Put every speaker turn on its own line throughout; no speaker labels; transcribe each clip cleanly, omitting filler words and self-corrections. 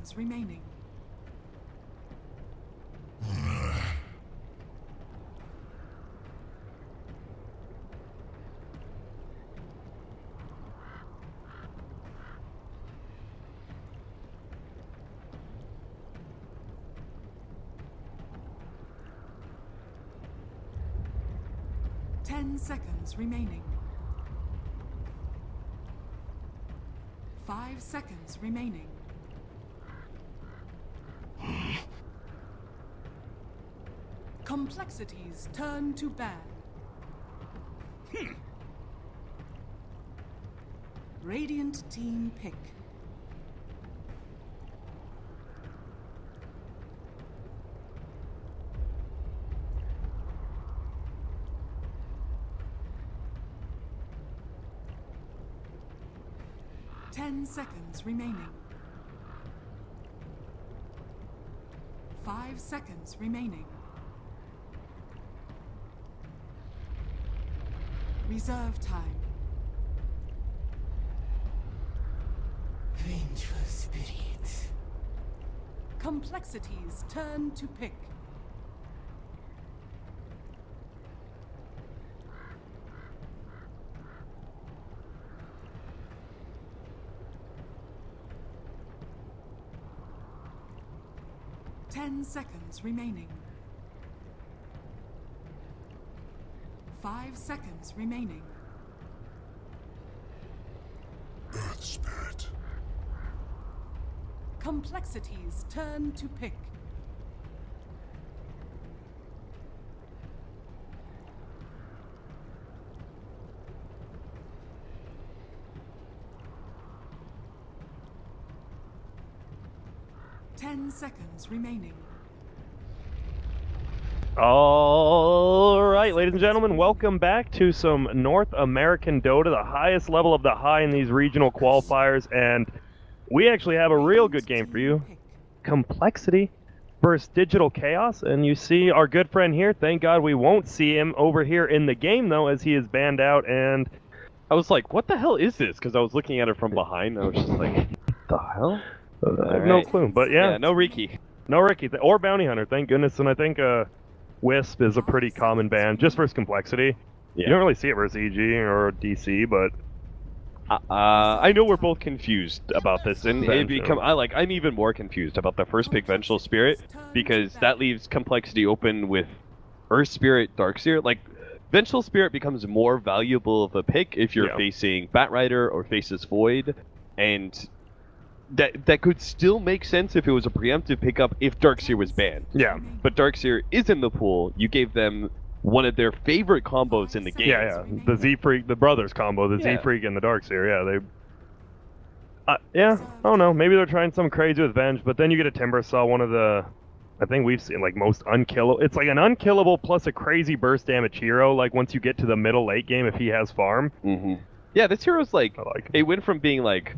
seconds remaining. 10 seconds remaining. 5 seconds remaining. Complexities turn to ban. Radiant team pick. Ten seconds remaining. 5 seconds remaining. Reserve time.
Vengeful spirits.
Complexities turn to pick. Ten seconds remaining. 5 seconds remaining.
Earth Spirit.
Complexities turn to pick. Ten seconds remaining.
All right, ladies and gentlemen, welcome back to some North American Dota, the highest level of the high in these regional qualifiers, and we actually have a real good game for you. Complexity versus Digital Chaos, and you see our good friend here. Thank God we won't see him over here in the game, though, as he is banned out, and
I was like, what the hell is this? Because I was looking at it from behind, and I was just like, what the hell?
I have no clue, but yeah.
No Riki.
No Riki, or Bounty Hunter, thank goodness, and I think Wisp is a pretty common ban, just versus Complexity.
Yeah.
You don't really see it versus EG or DC, but
I know we're both confused about this, and
Vengeful.
I'm even more confused about the first pick, Vengeful Spirit, because that leaves Complexity open with Earth Spirit, Darkseer. Like, Vengeful Spirit becomes more valuable of a pick if you're facing Batrider or faces Void, and that could still make sense if it was a preemptive pickup if Darkseer was banned.
Yeah.
But Darkseer is in the pool. You gave them one of their favorite combos in the game.
Yeah, the Z-Freak, the brothers combo, the Z-Freak and the Darkseer, I don't know, maybe they're trying something crazy with Venge, but then you get a Timbersaw, one of the, I think we've seen, like, most unkillable, it's like an unkillable plus a crazy burst damage hero, like, once you get to the middle late game if he has farm.
Yeah, this hero's like, it went from being like,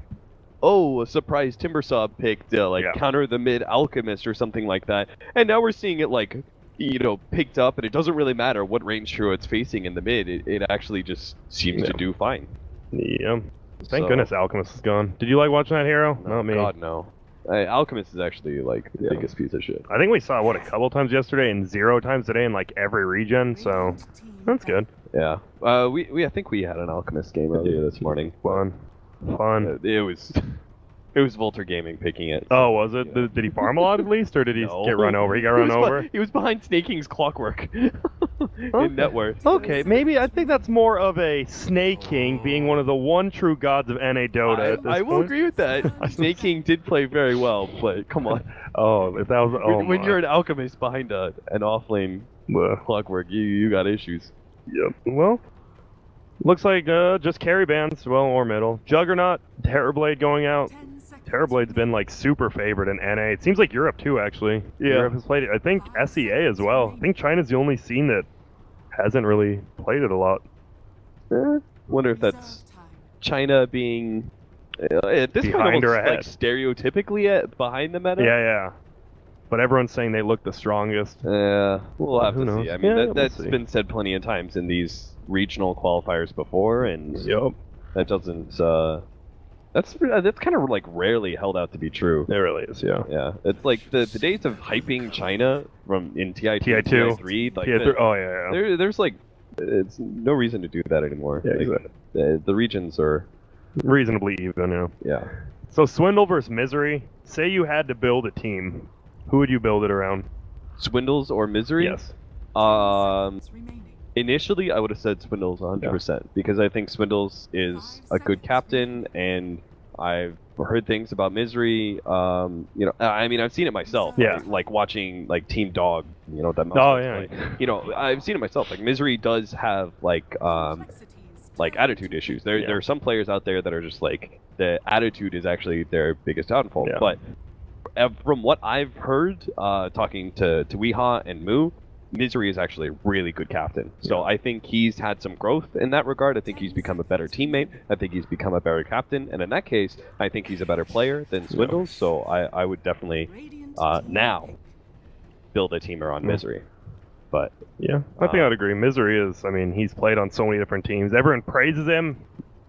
oh, a surprise Timbersaw pick to, counter the mid Alchemist or something like that, and now we're seeing it, like, you know, picked up, and it doesn't really matter what range hero it's facing in the mid. It actually just seems to do fine.
Yeah. Thank goodness Alchemist is gone. Did you like watching that hero?
No,
Not me.
God, no. Alchemist is actually, like, the biggest piece of shit.
I think we saw, what, a couple times yesterday and 0 times today in, like, every region, so that's good.
Yeah. I think we had an Alchemist game earlier this morning.
Fun.
It was Volter Gaming picking it.
Oh, was it? Did he farm a lot at least, or did he get run over? He got run over?
He was behind Snaking's Clockwork in net worth.
Okay, maybe I think that's more of a Snake King being one of the one true gods of NA Dota at this
I will
point.
agree with that. Snake King did play very well, but come on.
Oh, if that was
when you're an Alchemist behind an offlane Clockwork, you got issues.
Yep. Well, looks like just carry bans, well, or middle. Juggernaut, Terrorblade going out. Terrorblade's been like super favored in NA. It seems like Europe too, actually.
Yeah.
Europe has played it. I think SEA as well. I think China's the only scene that hasn't really played it a lot.
Wonder if that's China being at this
Behind
point almost
or ahead.
like stereotypically behind the meta.
Yeah. But everyone's saying they look the strongest.
Yeah, we'll have
Who
to
knows?
see. I mean,
Yeah,
that's
we'll see.
been said plenty of times in these regional qualifiers before, and that That's kind of like rarely held out to be true.
It really is, yeah.
Yeah, it's like the days of hyping China from in TI2,
TI2,
TI3, like
TI3, oh yeah.
there's like it's no reason to do that anymore.
Yeah,
like,
exactly.
the regions are
Reasonably even, yeah.
yeah.
So Swindle versus Misery. Say you had to build a team. Who would you build it around?
Swindles or Misery?
Yes.
Seconds remaining.
Initially, I would have said Swindles 100% because I think Swindles is a good captain, and I've heard things about Misery. You know, I mean, I've seen it myself.
Yeah.
Like watching like Team Dog. You know that.
Oh yeah.
You know, I've seen it myself. Like Misery does have like attitude issues. There are some players out there that are just like the attitude is actually their biggest downfall.
Yeah.
But from what I've heard, talking to Weehaw and Moo, Misery is actually a really good captain. So I think he's had some growth in that regard. I think he's become a better teammate. I think he's become a better captain. And in that case, I think he's a better player than Swindles. So I would definitely now build a team around Misery. But
yeah, I think I'd agree. Misery is, I mean, he's played on so many different teams. Everyone praises him,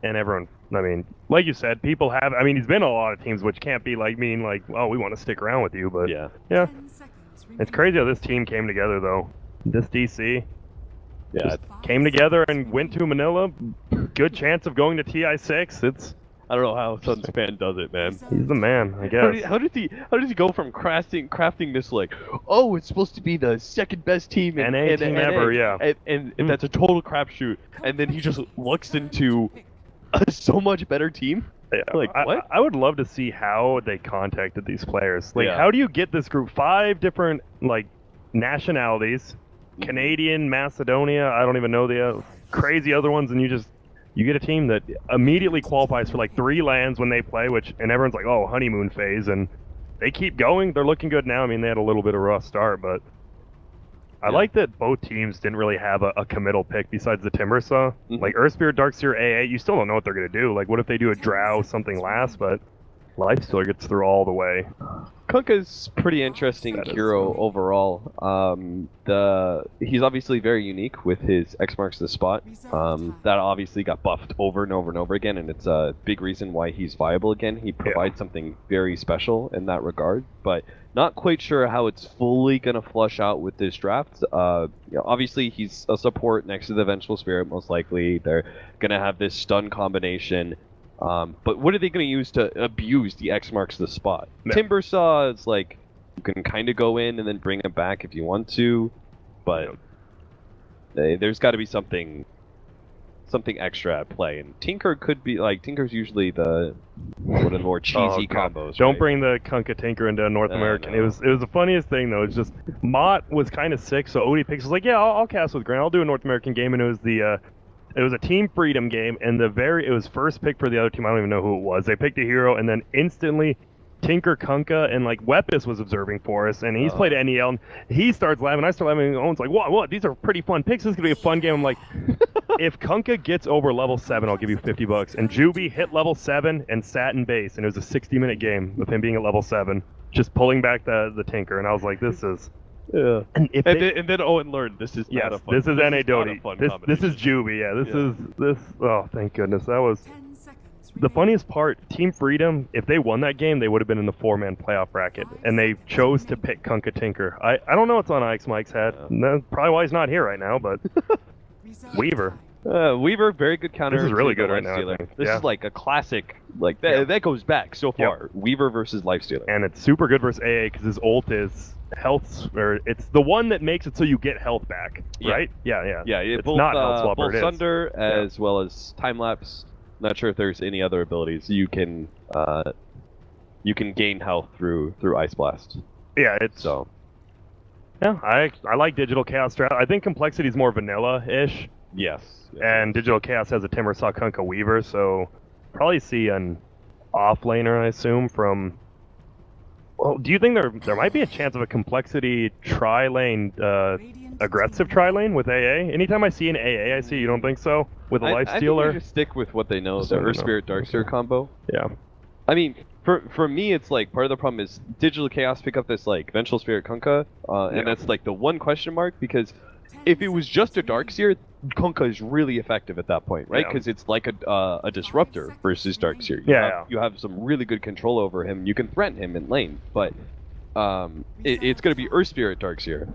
and everyone, I mean, like you said, people have, I mean, he's been on a lot of teams, which can't be like, mean like, oh, we want to stick around with you, but yeah.
10 seconds remaining.
It's crazy how this team came together, though. This DC
yeah,
came together and went to Manila. Good chance of going to TI6. It's,
I don't know how Sunspan does it, man.
he's the man, I guess.
How does he go from crafting this like, oh, it's supposed to be the second best team in
NA team ever, yeah.
and that's a total crapshoot, and then he just looks into a so much better team.
Yeah,
Like, what?
I would love to see how they contacted these players. Like,
Yeah.
how do you get this group? 5 different, like, nationalities. Canadian, Macedonia, I don't even know the crazy other ones, and you get a team that immediately qualifies for, like, 3 lands when they play, and everyone's like, oh, honeymoon phase, and they keep going. They're looking good now. I mean, they had a little bit of a rough start, but I like that both teams didn't really have a committal pick besides the Timbersaw. Like, Earthspear, Darkseer, AA, you still don't know what they're going to do. Like, what if they do a Drow, something last, but Lifestealer gets through all the way.
Kunkka's pretty interesting
That is
hero overall. He's obviously very unique with his X marks the spot. That obviously got buffed over and over and over again, and it's a big reason why he's viable again. He provides something very special in that regard, but not quite sure how it's fully gonna flush out with this draft. You know, obviously he's a support next to the Vengeful Spirit, most likely. They're gonna have this stun combination. But what are they going to use to abuse the X marks the spot?
Yeah.
Timbersaw is like, you can kind of go in and then bring him back if you want to, but there's got to be something extra at play. And Tinker could be like, Tinker's usually one of the more cheesy combos.
Don't
right?
bring the Kunkka Tinker into North American.
No.
It was the funniest thing though. It's just Mott was kind of sick, so Odie Pix was like, yeah, I'll cast with Grant. I'll do a North American game, and it was a Team Freedom game, and it was first pick for the other team. I don't even know who it was. They picked a hero, and then instantly Tinker Kunkka and like Wepis was observing for us, and he's played NEL, and he starts laughing. I start laughing, and Owen's like, what? These are pretty fun picks. This is gonna be a fun game. I'm like, if Kunkka gets over level 7, I'll give you $50. And Juby hit level 7 and sat in base, and it was a 60-minute game of him being at level 7, just pulling back the Tinker, and I was like, this is.
Yeah.
And
then Owen learned this is not a fun.
this is NA Dota. This
combination.
is Juby. Yeah, this. Oh, thank goodness. That was
10 seconds
the funniest part. Team Freedom. If they won that game, they would have been in the 4-man playoff bracket, and they chose to pick Kunkka Tinker. I don't know what's on Ike's Mike's head. No, probably why he's not here right now. But Weaver.
Weaver, very good counter.
This is really
to
good
the
right now, I
Lifestealer.
think.
This
Yeah.
is like a classic. Like that goes back so far. Weaver versus Lifestealer.
And it's super good versus AA because his ult is health, or it's the one that makes it so you get health back, right? Yeah.
Yeah,
It's
both,
not health swapper.
both
It is.
Thunder as well as time lapse. Not sure if there's any other abilities you can gain health through Ice Blast.
Yeah, it's
So
yeah. I like Digital Chaos strat. I think Complexity is more vanilla-ish.
yes.
And Digital Chaos has a Timbersaw Kunkka Weaver, so probably see an offlaner, I assume, from... Well, do you think there might be a chance of a Complexity tri-lane, aggressive tri-lane with AA? Anytime I see an AA, I see, you don't think so? With a
I think
Lifestealer?
they just stick with what they know,
Just
the
what they
Earth
know.
Spirit Darkseer combo.
Yeah.
I mean, for me, it's like part of the problem is Digital Chaos pick up this like Vengeful Spirit Kunkka, and that's like the one question mark, because if it was just a Darkseer, Kunkka is really effective at that point, right?
Yeah.
Because it's like a disruptor versus Darkseer. You have some really good control over him. You can threaten him in lane, but it's going to be Earth Spirit Darkseer,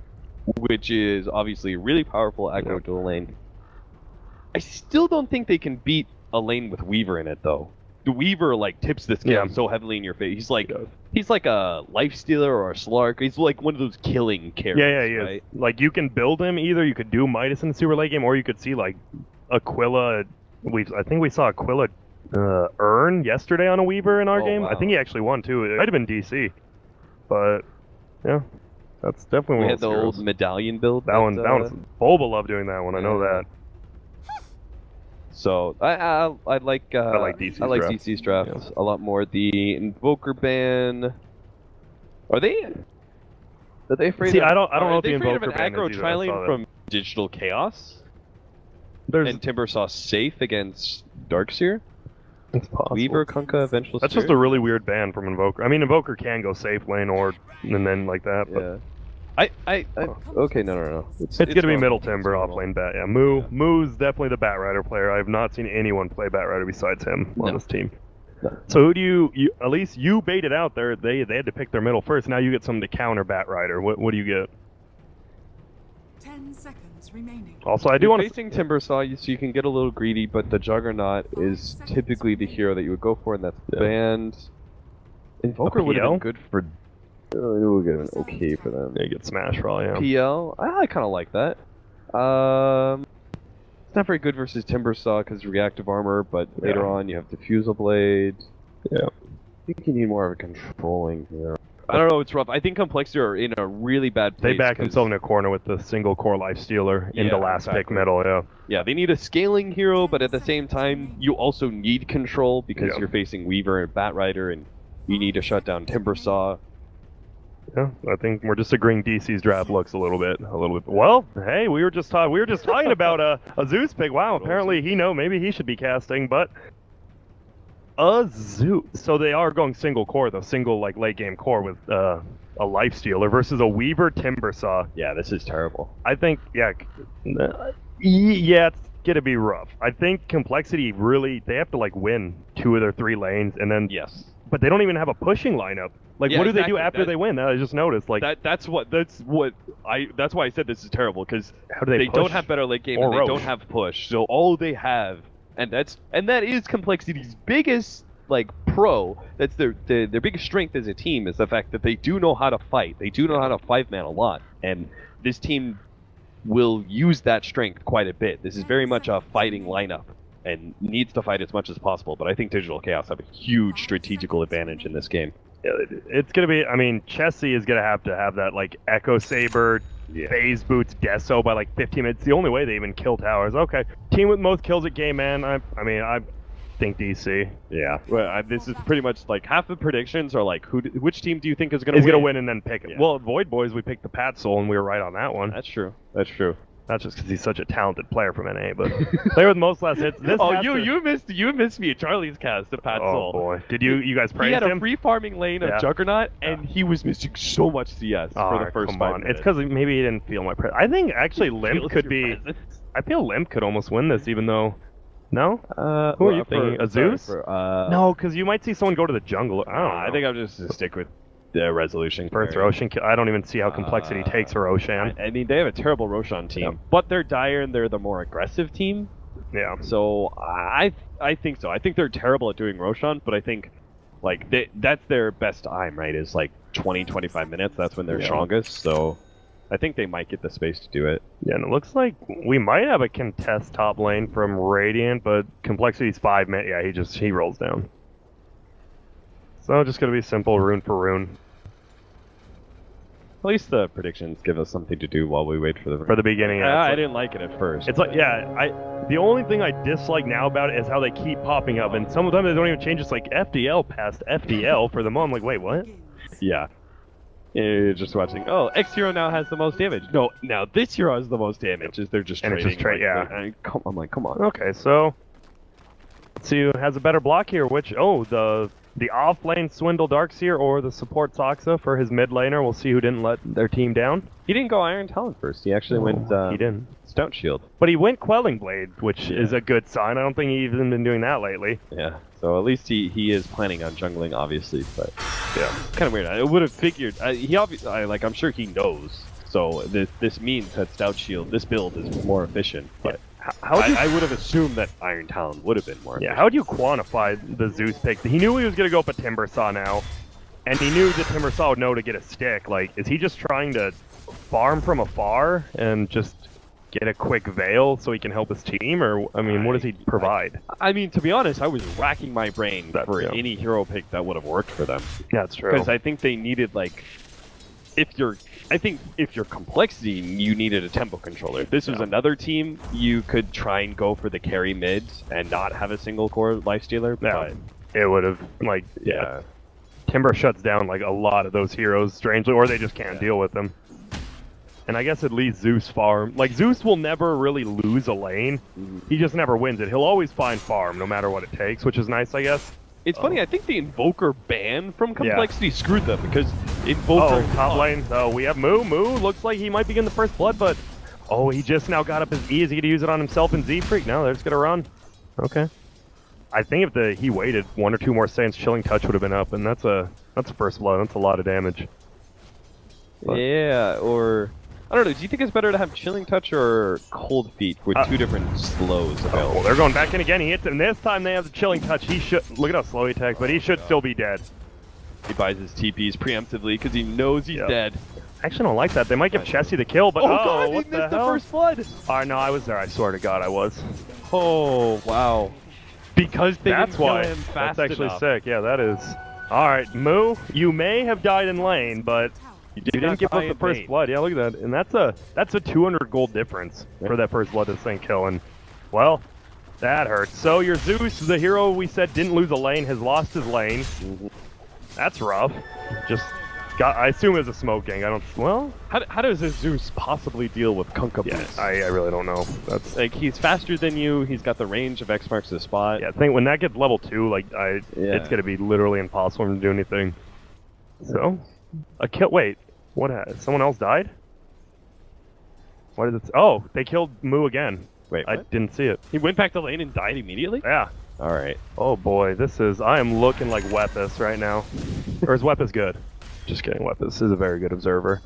which is obviously a really powerful aggro dual lane. I still don't think they can beat a lane with Weaver in it, though. The Weaver like tips the scale so heavily in your face. He's like a life stealer or a Slark. He's like one of those killing characters.
Yeah,
right?
Like you can build him either. You could do Midas in the super late game, or you could see like Aquila. I think we saw Aquila earn yesterday on a Weaver in our game.
Wow.
I think he actually won too. It might have been DC, but yeah, that's definitely
We
one
had
of
the
those
old
heroes.
medallion build.
That one was Boba loved doing that one. I know that.
So I like
DC's
I like
draft.
DC's draft a lot more. The Invoker ban. Are they afraid?
See,
of,
I don't know
are
if
they
the
afraid of
Invoker
an
ban
aggro
is either. I saw
trialing
that.
from Digital Chaos?
There's
And Timbersaw safe against Darkseer?
it's possible.
Weaver, Kunkka, Vengeful
That's just a really weird ban from Invoker. I mean, Invoker can go safe lane or and then like that, but
Yeah. Okay, no.
it's gonna be
normal.
middle
It's
timber off
normal.
lane bat. Yeah, Moo's definitely the Batrider player. I have not seen anyone play Batrider besides him on
No.
this team.
No.
So who do you at least you baited out there? They had to pick their middle first. Now you get something to counter Batrider. What do you get?
10 seconds remaining.
Also, I do want to.
facing Timbersaw, so you can get a little greedy, but the Juggernaut is typically the hero that you would go for, and that's banned. Invoker would have
PL?
been good for. It would have been okay for them.
Yeah, you get Smash probably. Yeah.
PL, I kind of like that. It's not very good versus Timbersaw because reactive armor, but later on you have Diffusal Blade.
Yeah.
I think you need more of a controlling hero. I don't know, it's rough. I think Complexity are in a really bad place.
They back
'cause-
themselves in a corner with the single core life stealer into last pick
exactly.
middle. Yeah.
Yeah, they need a scaling hero, but at the same time, you also need control because you're facing Weaver and Batrider, and you need to shut down Timbersaw.
Yeah, I think we're just agreeing DC's draft looks a little bit. Well, hey, we were just talking about a Zeus pick. Wow, apparently maybe he should be casting, but a Zeus. So they are going single core though, single like late game core with a life stealer versus a Weaver Timbersaw.
Yeah, this is terrible.
I think it's gonna be rough. I think Complexity they have to like win 2 of their 3 lanes and then but they don't even have a pushing lineup. Like,
Yeah,
what do they
exactly.
do after they win? I just noticed. Like,
That's why I said this is terrible because
how do they
don't
push?
have better late game
Or
and they
Roche.
don't have push. So all they have, and that is Complexity's biggest like pro. That's their biggest strength as a team is the fact that they do know how to fight. They do know how to 5-man a lot, and this team will use that strength quite a bit. This is very much a fighting lineup and needs to fight as much as possible. But I think Digital Chaos have a huge strategical advantage in this game.
Yeah, it's gonna be. I mean, Chessie is gonna have to have that like Echo Saber, phase boots Deso by like 15 minutes. The only way they even kill towers. Okay, team with most kills at game, man. I think DC.
Yeah. Well, this is pretty much like half the predictions are like which team do you think is gonna
win and then pick it?
Yeah.
Well, Void Boys, we picked the Pat Soul and we were right on that one.
That's true. That's true.
Not just because he's such a talented player from NA, but player with most last hits.
You missed me. Charlie's cast the Pat
Oh
Soul.
boy, did you guys praise
He had
him?
a free farming lane of Juggernaut, and he was missing so much CS for the first
come
5
on.
minutes.
It's because maybe he didn't feel my presence. I think actually Limp could be. I feel Limp could almost win this, even though. No? Who are you thinking? A Zeus? No, because you might see someone go to the jungle. I don't know.
I think I'm just gonna stick with the Resolution.
First Roshan. I don't even see how Complexity takes a Roshan.
I mean, they have a terrible Roshan team, but they're dire and they're the more aggressive team.
Yeah.
So I think so. I think they're terrible at doing Roshan, but I think like that's their best time, right? Is like 20-25 minutes. That's when they're strongest. So I think they might get the space to do it.
Yeah, and it looks like we might have a contest top lane from Radiant, but Complexity's 5 minutes. Yeah, he rolls down. So just gonna be simple rune for rune.
At least the predictions give us something to do while we wait for the
beginning. Yeah,
I didn't like it at first.
It's like the only thing I dislike now about it is how they keep popping up, and some of them they don't even change. It's like FDL past FDL for the moment. I'm like, wait, what?
Yeah. You're just watching. Oh, X hero now has the most damage. No, now this hero has the most damage. They're just
And
trading.
it's just trade. Yeah.
I'm like, come on.
Okay, so let's see who has a better block here. The the off lane Swindle Darkseer or the support Soxa for his mid laner. We'll see who didn't let their team down.
He didn't go Iron Talon first. He actually went.
He didn't.
Stout Shield.
But he went Quelling Blade, which is a good sign. I don't think he's even been doing that lately.
Yeah. So at least he is planning on jungling, obviously. But
yeah,
kind of weird. I would have figured. He obviously, like, I'm sure he knows. So this means that Stout Shield, this build is more efficient. But I would have assumed that Iron Talon would have been more efficient.
How would you quantify the Zeus pick? He knew he was going to go up a Timbersaw now, and he knew the Timbersaw would know to get a stick. Like, is he just trying to farm from afar and just get a quick veil so he can help his team? Or, I mean, what does he provide?
I mean, to be honest, I was racking my brain for any hero pick that would have worked for them.
Yeah, that's true.
Because I think they needed, like, if you're complexity, you needed a tempo controller. If this was another team, you could try and go for the carry mids and not have a single core lifestealer.
Yeah, it would have, like, Timber shuts down, like, a lot of those heroes, strangely, or they just can't deal with them. And I guess it leaves Zeus farm. Like, Zeus will never really lose a lane. He just never wins it. He'll always find farm, no matter what it takes, which is nice, I guess.
It's funny, I think the Invoker ban from complexity screwed them, because Invoker...
Oh, top lane. Oh, we have Moo. Moo looks like he might be getting the first blood, but... Oh, he just now got up his E. Is he going to use it on himself and Z-Freak? No, they're just going to run. Okay. I think if he waited 1 or 2 more seconds, Chilling Touch would have been up, and that's a first blood. That's a lot of damage. But...
Yeah, or... I don't know, do you think it's better to have Chilling Touch or Cold Feet with 2 different slows available?
Well, they're going back in again. He hits it, and this time they have the Chilling Touch. He should... Look at how slow he attacks, but he should still be dead.
He buys his TPs preemptively because he knows he's dead.
I actually don't like that. They might give Chessie the kill, but
God,
what
he
the
missed
hell?
the first blood!
No, I was there. I swear to God, I was.
Oh, wow. Because they
That's
didn't kill
why.
him fast
That's actually
enough.
sick. Yeah, that is. All right, Moo, you may have died in lane, but you didn't give up the first blood. Yeah, look at that. And that's a 200 gold difference for that first blood this thing killing. Well, that hurts. So your Zeus, the hero we said didn't lose a lane, has lost his lane. That's rough. Just got. I assume it was a smoke gang. I don't. Well,
how does a Zeus possibly deal with Kunkka boost?
I really don't know. That's
like, he's faster than you. He's got the range of X marks the spot.
Yeah, I think when that gets level 2, like it's gonna be literally impossible for him to do anything. So, a kill. Wait, what? Someone else died? What is it? Oh, they killed Moo again.
Wait,
I
what?
didn't see it.
He went back to lane and died immediately?
Yeah.
All right.
Oh boy, I am looking like Wepis right now. Or is Wepis good? Just kidding, Wepis is a very good observer.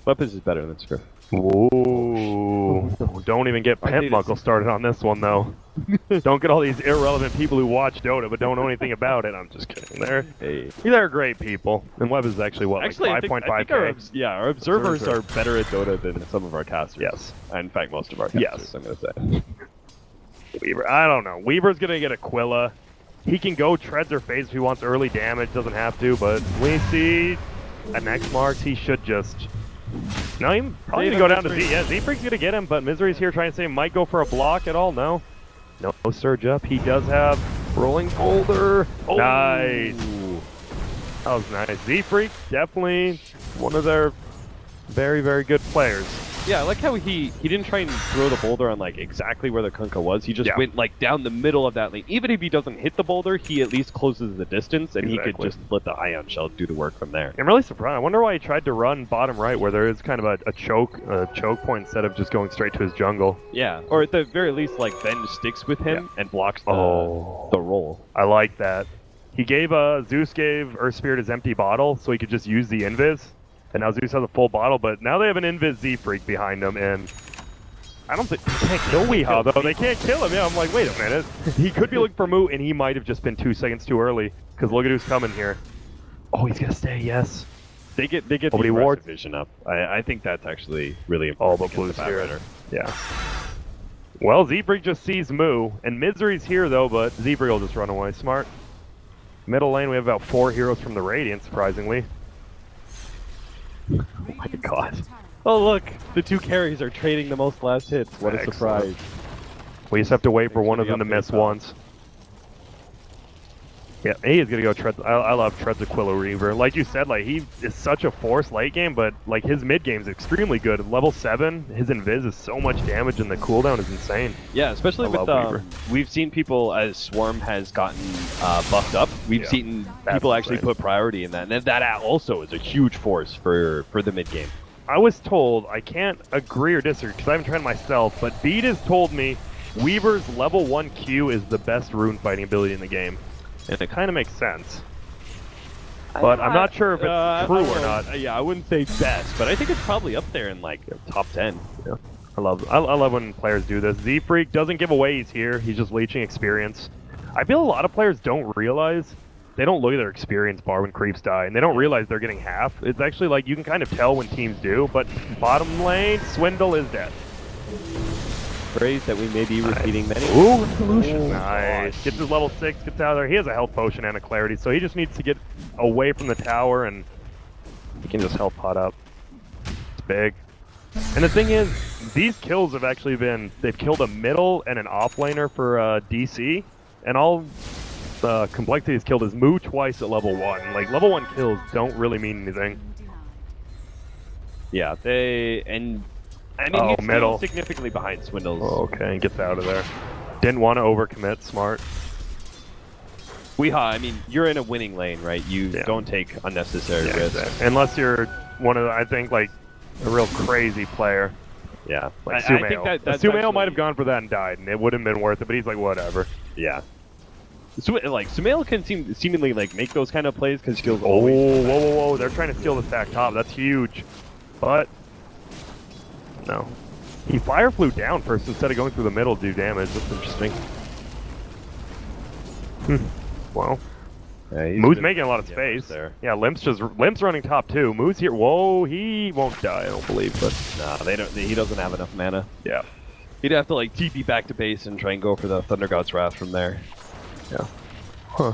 Wepis is better than Scriff.
Ooh. Don't even get Pimp Muckle started on this one, though. Don't get all these irrelevant people who watch Dota but don't know anything about it. I'm just kidding. They're great people. And Web is actually, what,
actually,
like 5.5k?
Our observers are better at Dota than some of our casters.
Yes.
In fact, most of our casters, I'm going to say.
Weaver, I don't know. Weaver's going to get Aquila. He can go treads or phase if he wants early damage. Doesn't have to, but we see an X marks. He should just... No, he's probably going to go down to Z. Yeah, Z-Freak's going to get him, but Misery's here trying to say might go for a block at all. No. No surge up. He does have Rolling Boulder. Oh. Nice. That was nice. Z-Freak, definitely one of their very, very good players.
Yeah, I like how he didn't try and throw the boulder on like exactly where the Kunkka was. He just went like down the middle of that lane. Even if he doesn't hit the boulder, he at least closes the distance, and he could just let the Ion Shell do the work from there.
I'm really surprised. I wonder why he tried to run bottom right, where there is kind of a choke point instead of just going straight to his jungle.
Yeah, or at the very least, like Ben sticks with him and blocks the roll.
I like that. He gave Zeus gave Earth Spirit his empty bottle, so he could just use the invis. And now Zeus has a full bottle, but now they have an Invis Z-Freak behind them, and I don't think they can't kill Weehaw, though. They can't kill him. Yeah, I'm like, wait a minute. He could be looking for Moo, and he might have just been 2 seconds too early, because look at who's coming here. Oh, he's going to stay, yes.
They get the aggressive vision up. I think that's actually really important.
Oh, but Blue's here. Yeah. Well, Z-Freak just sees Moo, and Misery's here, though, but Z-Freak will just run away. Smart. Middle lane, we have about 4 heroes from the Radiant, surprisingly.
Oh my god. Oh look, the 2 carries are trading the most last hits. What a surprise.
We just have to wait for one of them to miss once. Yeah, he is gonna go Treads. I love Treads Aquila Reaver. Like you said, like he is such a force late game, but like his mid game is extremely good. Level 7, his invis is so much damage, and the cooldown is insane.
Yeah, especially with we've seen people as Swarm has gotten buffed up. We've seen people actually put priority in that, and that also is a huge force for the mid game.
I was told, I can't agree or disagree because I haven't tried myself, but Beat has told me Weaver's level 1 Q is the best rune fighting ability in the game. And it kind of makes sense. But I'm not sure if it's true or not.
Yeah, I wouldn't say best, but I think it's probably up there in like top 10.
Yeah. I love when players do this. Z-Freak doesn't give away he's here. He's just leeching experience. I feel a lot of players don't realize, they don't look at their experience bar when creeps die, and they don't realize they're getting half. It's actually like, you can kind of tell when teams do, but bottom lane, Swindle is dead.
Phrase that we may be repeating many.
Ooh, Resolution. Nice. Gets his level 6, gets out of there. He has a health potion and a clarity, so he just needs to get away from the tower and he can just health pot up. It's big. And the thing is, these kills have actually been, they've killed a middle and an offlaner for DC, and all the complexity has killed is Moo twice at level 1. Like, level 1 kills don't really mean anything.
Yeah, I mean, he's
middle.
Significantly behind Swindles.
Oh, okay, gets out of there. Didn't want to overcommit, smart.
I mean, you're in a winning lane, right? You don't take unnecessary risks.
Exactly. Unless you're one of the, I think, like, a real crazy player.
Yeah.
Like
I think that's
Sumail might have gone for that and died, and it would have been worth it, but he's like, whatever.
Yeah. Like, Sumail can seemingly, like, make those kind of plays because he goes,
whoa, they're trying to steal the stack top. That's huge. But no. He fire flew down first instead of going through the middle to do damage. That's interesting. Well. Yeah, Moo's making a lot of space.
There.
Yeah, Limp's running top too. Moo's here. Whoa, he won't die, I don't believe, but
nah, he doesn't have enough mana.
Yeah.
He'd have to like TP back to base and try and go for the Thunder God's Wrath from there.
Yeah. Huh.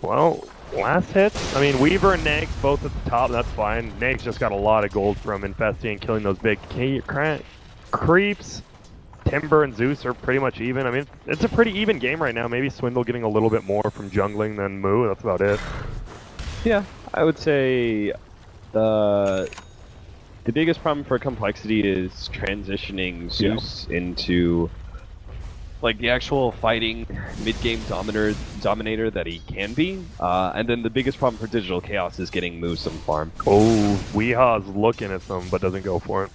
Well, last hits. I mean, Weaver and Nags both at the top. That's fine. Nags just got a lot of gold from infesting and killing those big creeps. Timber and Zeus are pretty much even. I mean, it's a pretty even game right now. Maybe Swindle getting a little bit more from jungling than Moo. That's about it.
Yeah, I would say the biggest problem for complexity is transitioning Zeus into like the actual fighting mid-game dominator that he can be. And then the biggest problem for Digital Chaos is getting Moo some farm.
Oh, Weeha's looking at some, but doesn't go for it.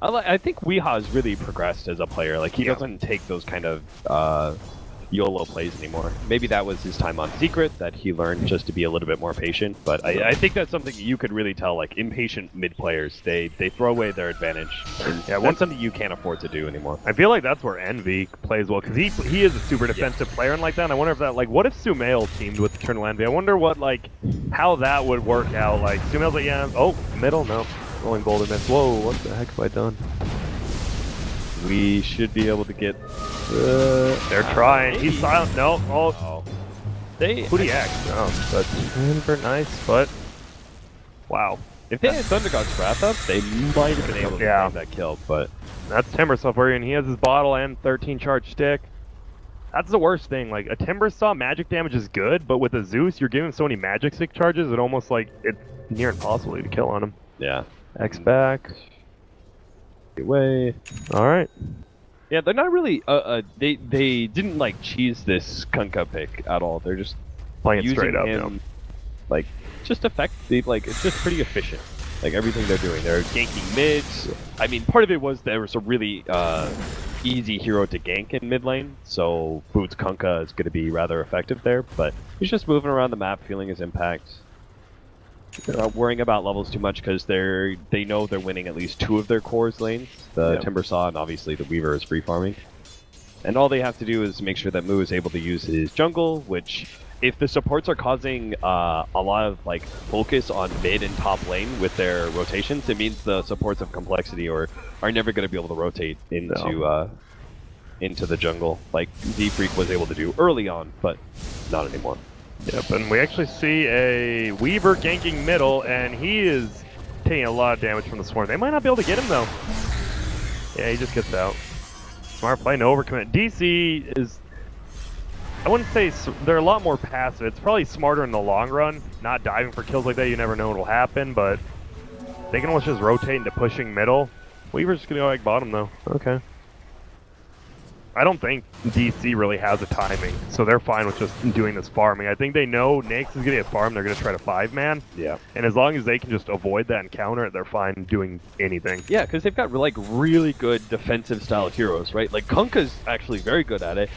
I think Weeha's really progressed as a player. Like, he doesn't take those kind of YOLO plays anymore. Maybe that was his time on Secret, that he learned just to be a little bit more patient. But I think that's something you could really tell, like, impatient mid players. They throw away their advantage. That's something you can't afford to do anymore.
I feel like that's where Envy plays well, because he is a super defensive player and like that. And I wonder if that, like, what if Sumail teamed with Eternal Envy? I wonder what, like, how that would work out. Like, Sumail's like, yeah, oh, middle, no. Rolling bold and miss. Whoa, what the heck have I done?
We should be able to get...
They're trying. He's silent. No.
Oh.
Who'd he act? Oh, but Timber, nice, but... Wow.
If they had Thunder God's Wrath up, they might have been able to find that kill, but...
That's Timber so far, and he has his bottle and 13 charge stick. That's the worst thing. Like, a Timber Saw magic damage is good, but with a Zeus, you're giving so many magic stick charges, it almost, like, it's near impossible to kill on him.
Yeah.
X back.
Get away.
Alright.
Yeah, they're not really, they didn't, like, cheese this Kunkka pick at all. They're just
playing it straight up,
him, like, just effective, like, it's just pretty efficient. Like, everything they're doing. They're ganking mids. I mean, part of it was there was a really, easy hero to gank in mid lane, so Boots Kunkka is going to be rather effective there, but he's just moving around the map, feeling his impact. They're not worrying about levels too much because they know they're winning at least 2 of their cores lanes, the Timber Saw and obviously the Weaver is free farming. And all they have to do is make sure that Moo is able to use his jungle, which if the supports are causing a lot of like focus on mid and top lane with their rotations, it means the supports of complexity are never going to be able to rotate into the jungle like Z-Freak was able to do early on, but not anymore.
Yep, and we actually see a Weaver ganking middle, and he is taking a lot of damage from the Swarm. They might not be able to get him, though. Yeah, he just gets out. Smart play, no overcommit. DC is... I wouldn't say they're a lot more passive. It's probably smarter in the long run. Not diving for kills like that, you never know what'll happen, but they can almost just rotate into pushing middle. Weaver's just gonna go like bottom though. Okay. I don't think DC really has a timing, so they're fine with just doing this farming. I think they know Naix is gonna get farmed, they're gonna try to 5-man.
Yeah.
And as long as they can just avoid that and counter it, they're fine doing anything.
Yeah, because they've got like really good defensive style heroes, right? Like Kunkka's actually very good at it.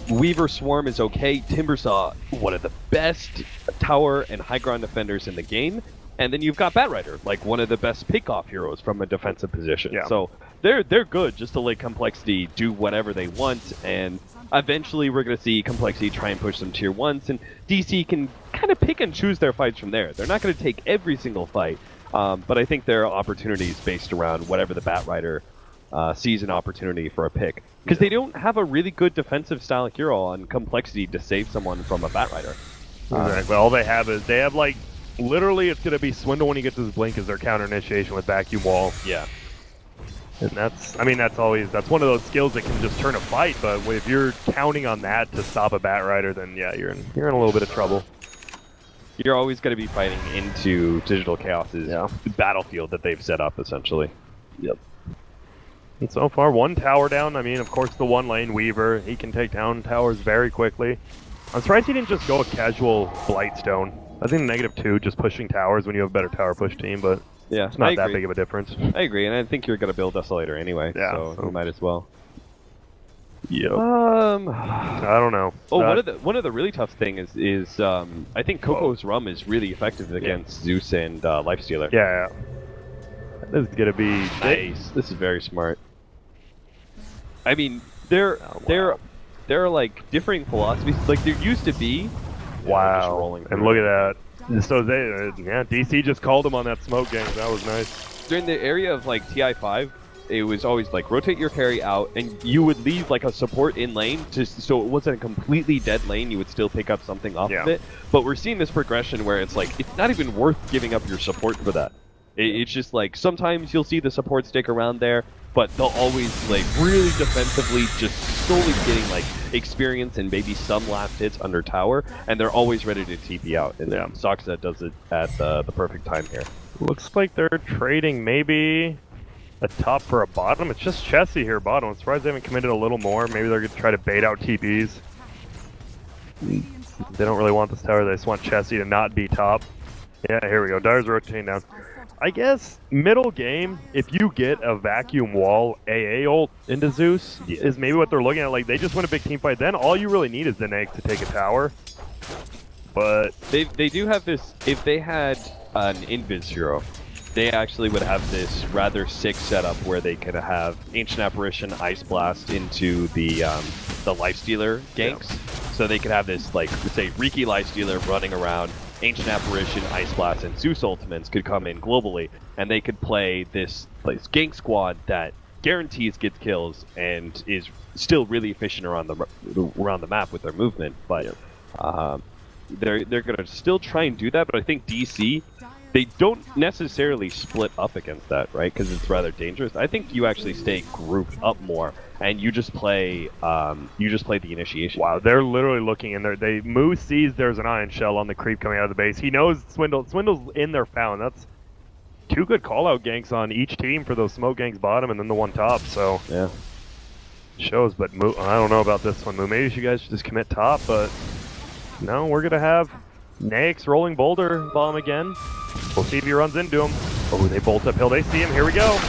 Weaver Swarm is okay. Timbersaw, one of the best tower and high ground defenders in the game. And then you've got Batrider, like one of the best pick-off heroes from a defensive position.
Yeah.
So they're good just to let Complexity do whatever they want, and eventually we're going to see Complexity try and push some tier 1s, and DC can kind of pick and choose their fights from there. They're not going to take every single fight, but I think there are opportunities based around whatever the Batrider sees an opportunity for a pick. Because they don't have a really good defensive style hero on Complexity to save someone from a Batrider.
But all they have is, they have like, literally, it's going to be Swindle when he gets his blink as their counter initiation with Vacuum Wall.
Yeah.
And that's one of those skills that can just turn a fight, but if you're counting on that to stop a Batrider, then yeah, you're in a little bit of trouble.
You're always going to be fighting into Digital Chaos's battlefield that they've set up, essentially.
Yep. And so far, one tower down. I mean, of course, the one lane Weaver, he can take down towers very quickly. I'm surprised he didn't just go a casual Blightstone. I think -2 just pushing towers when you have a better tower push team, but
yeah,
it's not that big of a difference.
I agree, and I think you're going to build Desolator anyway, so you might as well.
Yep. I don't know.
Oh, one of the really tough thing is I think Coco's Rum is really effective against Zeus and Lifestealer.
Yeah. This is going to be
nice. This is very smart. I mean, there are like differing philosophies. Like there used to be.
Wow, and look at that. So DC just called him on that smoke gang. That was nice.
During the area of like TI5, it was always like rotate your carry out, and you would leave like a support in lane, just so it wasn't a completely dead lane. You would still pick up something off of it. But we're seeing this progression where it's like it's not even worth giving up your support for that. It's just like sometimes you'll see the support stick around there, but they'll always like really defensively just slowly getting like experience and maybe some last hits under tower, and they're always ready to TP out. And Soxset does it at the perfect time here.
Looks like they're trading maybe a top for a bottom. It's just Chessie here bottom. I'm surprised they haven't committed a little more. Maybe they're going to try to bait out TPs. They don't really want this tower. They just want Chessie to not be top. Yeah, here we go. Dyer's rotating down. I guess middle game, if you get a Vacuum Wall AA ult into Zeus, is maybe what they're looking at. Like, they just win a big team fight. Then all you really need is the Naix to take a tower. But
they do have this. If they had an Invis hero, they actually would have this rather sick setup where they could have Ancient Apparition, Ice Blast into the Lifestealer ganks. So they could have this, like, let's say, Riki Lifestealer running around, Ancient Apparition, Ice Blast, and Zeus Ultimates could come in globally, and they could play this gank squad that guarantees gets kills and is still really efficient around the map with their movement. But they're going to still try and do that, but I think DC, they don't necessarily split up against that, right? Because it's rather dangerous. I think you actually stay grouped up more, and you just play the initiation.
Wow, they're literally looking in there. Moose sees there's an Iron Shell on the creep coming out of the base. He knows Swindle's in their found. That's 2 good call-out ganks on each team for those smoke ganks bottom and then the one top. So
yeah,
shows. But Moo, I don't know about this one. Moo, maybe you guys should just commit top. But no, we're gonna have Naix rolling boulder bomb again. We'll see if he runs into him. Oh, they bolt uphill. They see him. Here we go.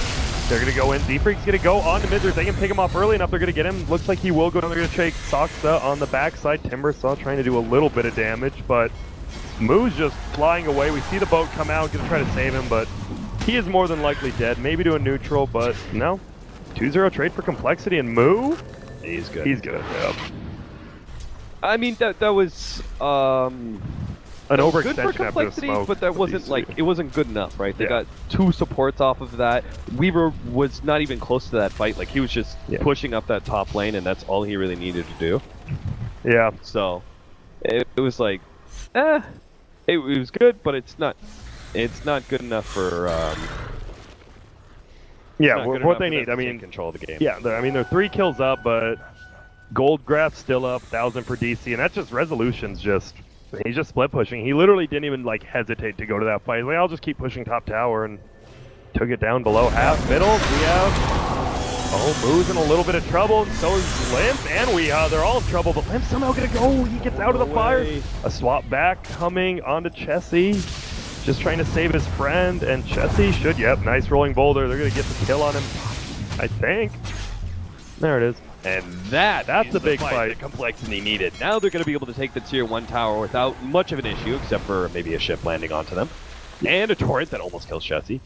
They're going to go in. Z-Freak's going to go on to mid. They can pick him off early enough. They're going to get him. Looks like he will go. They're going to take Soxa on the backside. Timbersaw trying to do a little bit of damage, but Moo's just flying away. We see the boat come out. Going to try to save him, but he is more than likely dead. Maybe to a neutral, but no. 2-0 trade for Complexity, and Moo?
He's good.
He's good, yeah.
I mean, that was
an overextension
good for Complexity,
after the smoke,
but that wasn't like it wasn't good enough, right? They got 2 supports off of that. Weaver was not even close to that fight. Like he was just pushing up that top lane, and that's all he really needed to do.
Yeah.
So it was like, it was good, but it's not good enough for.
Yeah, what they need. I mean,
control the game.
Yeah, I mean they're 3 kills up, but Gold graph still up, 1,000 for DC, and that's just Resolution's just, he's just split pushing. He literally didn't even like hesitate to go to that fight. He's like, I'll just keep pushing top tower, and took it down below half. Middle, we have, Moo's in a little bit of trouble, and so is Limp, and they're all in trouble, but Limp's somehow gonna go. He gets out of the fire. A swap back coming onto Chessie, just trying to save his friend, and Chessie should, nice rolling boulder. They're gonna get the kill on him, I think. There it is.
And that's
a big fight.
The complexity needed. Now they're going to be able to take the tier 1 tower without much of an issue, except for maybe a ship landing onto them, and a turret that almost kills Chessie.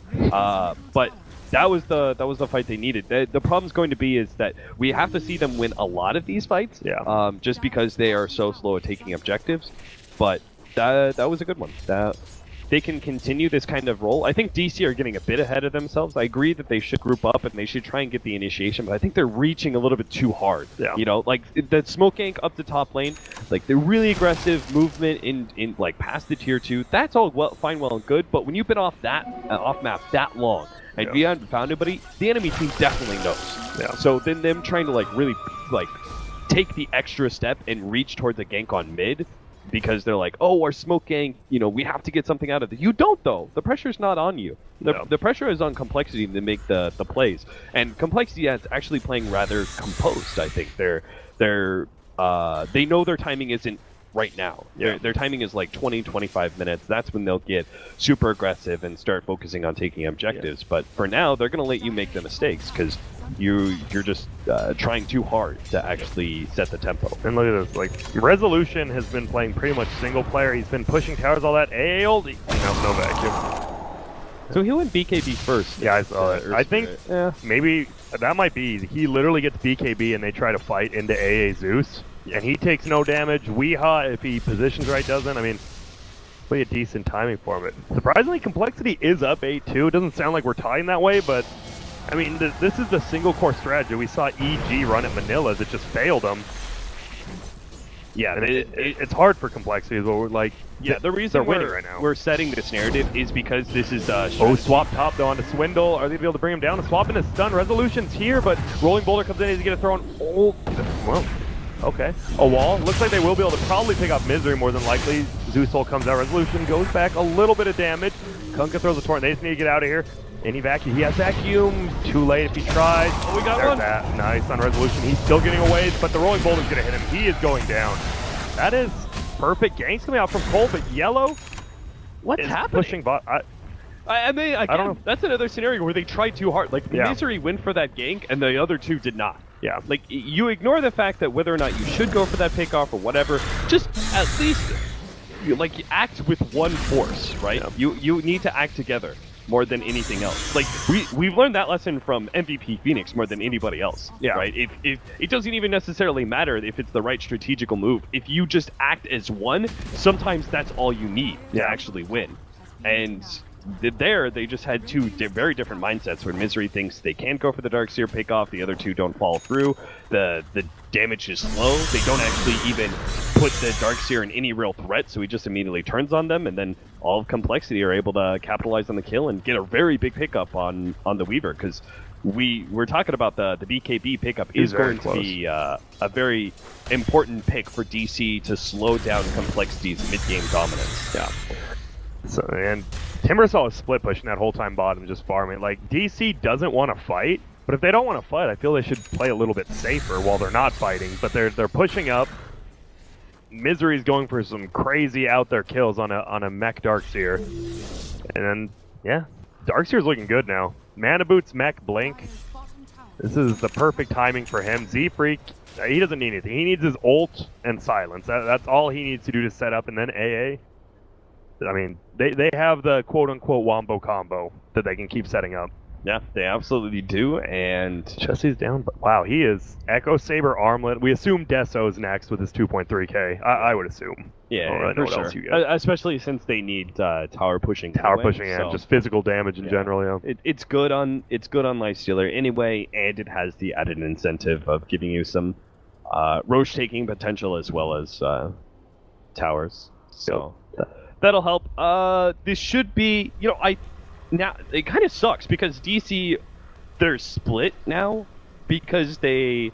But that was the fight they needed. The problem's going to be is that we have to see them win a lot of these fights. Just because they are so slow at taking objectives. But that was a good one. They can continue this kind of role. I think DC are getting a bit ahead of themselves. I agree that they should group up and they should try and get the initiation, but I think they're reaching a little bit too hard. You know, like the smoke gank up the top lane, like the really aggressive movement in like past the tier 2. That's all fine, well and good. But when you've been off map that long and you haven't found anybody, the enemy team definitely knows. So then them trying to like really like take the extra step and reach towards a gank on mid, because they're like, oh, our smoke gang, you know, we have to get something out of it. You don't, though. The pressure's not on you. The pressure is on Complexity to make the plays. And Complexity is actually playing rather composed, I think. They know their timing isn't right now. Their timing is like 20-25 minutes. That's when they'll get super aggressive and start focusing on taking objectives. But for now, they're going to let you make the mistakes because you're just trying too hard to actually set the tempo.
And look at this, like, Resolution has been playing pretty much single player. He's been pushing towers, all that. Oldie. No vacuum.
So he went BKB first.
Yeah, I saw it. I think maybe that might be. He literally gets BKB and they try to fight into AA Zeus. And he takes no damage. Weehaw, if he positions right, doesn't. I mean, pretty a decent timing for him. Surprisingly, Complexity is up 8-2. It doesn't sound like we're tying that way, but I mean, this is the single core strategy. We saw EG run at Manila's. It just failed them. Yeah, it's hard for Complexity, but we're like,
the reason we're setting this narrative is because this is
swap top though onto Swindle. Are they able to bring him down? A swap into stun. Resolution's here, but Rolling Boulder comes in. He's gonna throw an well. Okay. A wall. Looks like they will be able to probably pick up Misery more than likely. Zeus Soul comes out. Resolution goes back a little bit of damage. Kunkka throws a torrent. They just need to get out of here. And he has vacuum. Too late if he tries.
Oh, we got one.
That. Nice on Resolution. He's still getting away, but the Rolling Boulder's going to hit him. He is going down. That is perfect. Ganks coming out from Cole, but Yellow
what's happening?
Pushing bot.
I mean, I don't know. That's another scenario where they tried too hard. Like, Misery went for that gank, and the other two did not.
Yeah.
Like, you ignore the fact that whether or not you should go for that pickoff or whatever, just at least, act with one force, right? Yeah. You need to act together more than anything else. Like, we've learned that lesson from MVP Phoenix more than anybody else.
Yeah.
Right? If it doesn't even necessarily matter if it's the right strategical move. If you just act as one, sometimes that's all you need to actually win. And they just had two very different mindsets where Misery thinks they can go for the Darkseer pick-off, the other two don't follow through. The damage is slow. They don't actually even put the Darkseer in any real threat, so he just immediately turns on them, and then all of Complexity are able to capitalize on the kill and get a very big pickup on the Weaver, because we're talking about the BKB pickup is going to be a very important pick for DC to slow down Complexity's mid-game dominance.
Yeah. So, and Timbersaw is split pushing that whole time bottom, just farming. Like, DC doesn't want to fight, but if they don't want to fight, I feel they should play a little bit safer while they're not fighting. But they're pushing up. Misery's going for some crazy out there kills on a mech Darkseer. And then, Darkseer's looking good now. Mana Boots, mech, blink. This is the perfect timing for him. Z-Freak, he doesn't need anything. He needs his ult and silence. That's all he needs to do to set up, and then AA. I mean, they have the quote-unquote wombo combo that they can keep setting up.
Yeah, they absolutely do, and
Chessie's down, but wow, he is Echo Saber Armlet. We assume Deso's next with his 2.3k. I would assume.
Yeah, for sure. Especially since they need tower pushing.
And just physical damage in general. Yeah,
it's good on Lifestealer anyway, and it has the added incentive of giving you some Roche taking potential as well as towers. So. That'll help. This should be, now it kind of sucks because DC, they're split now because they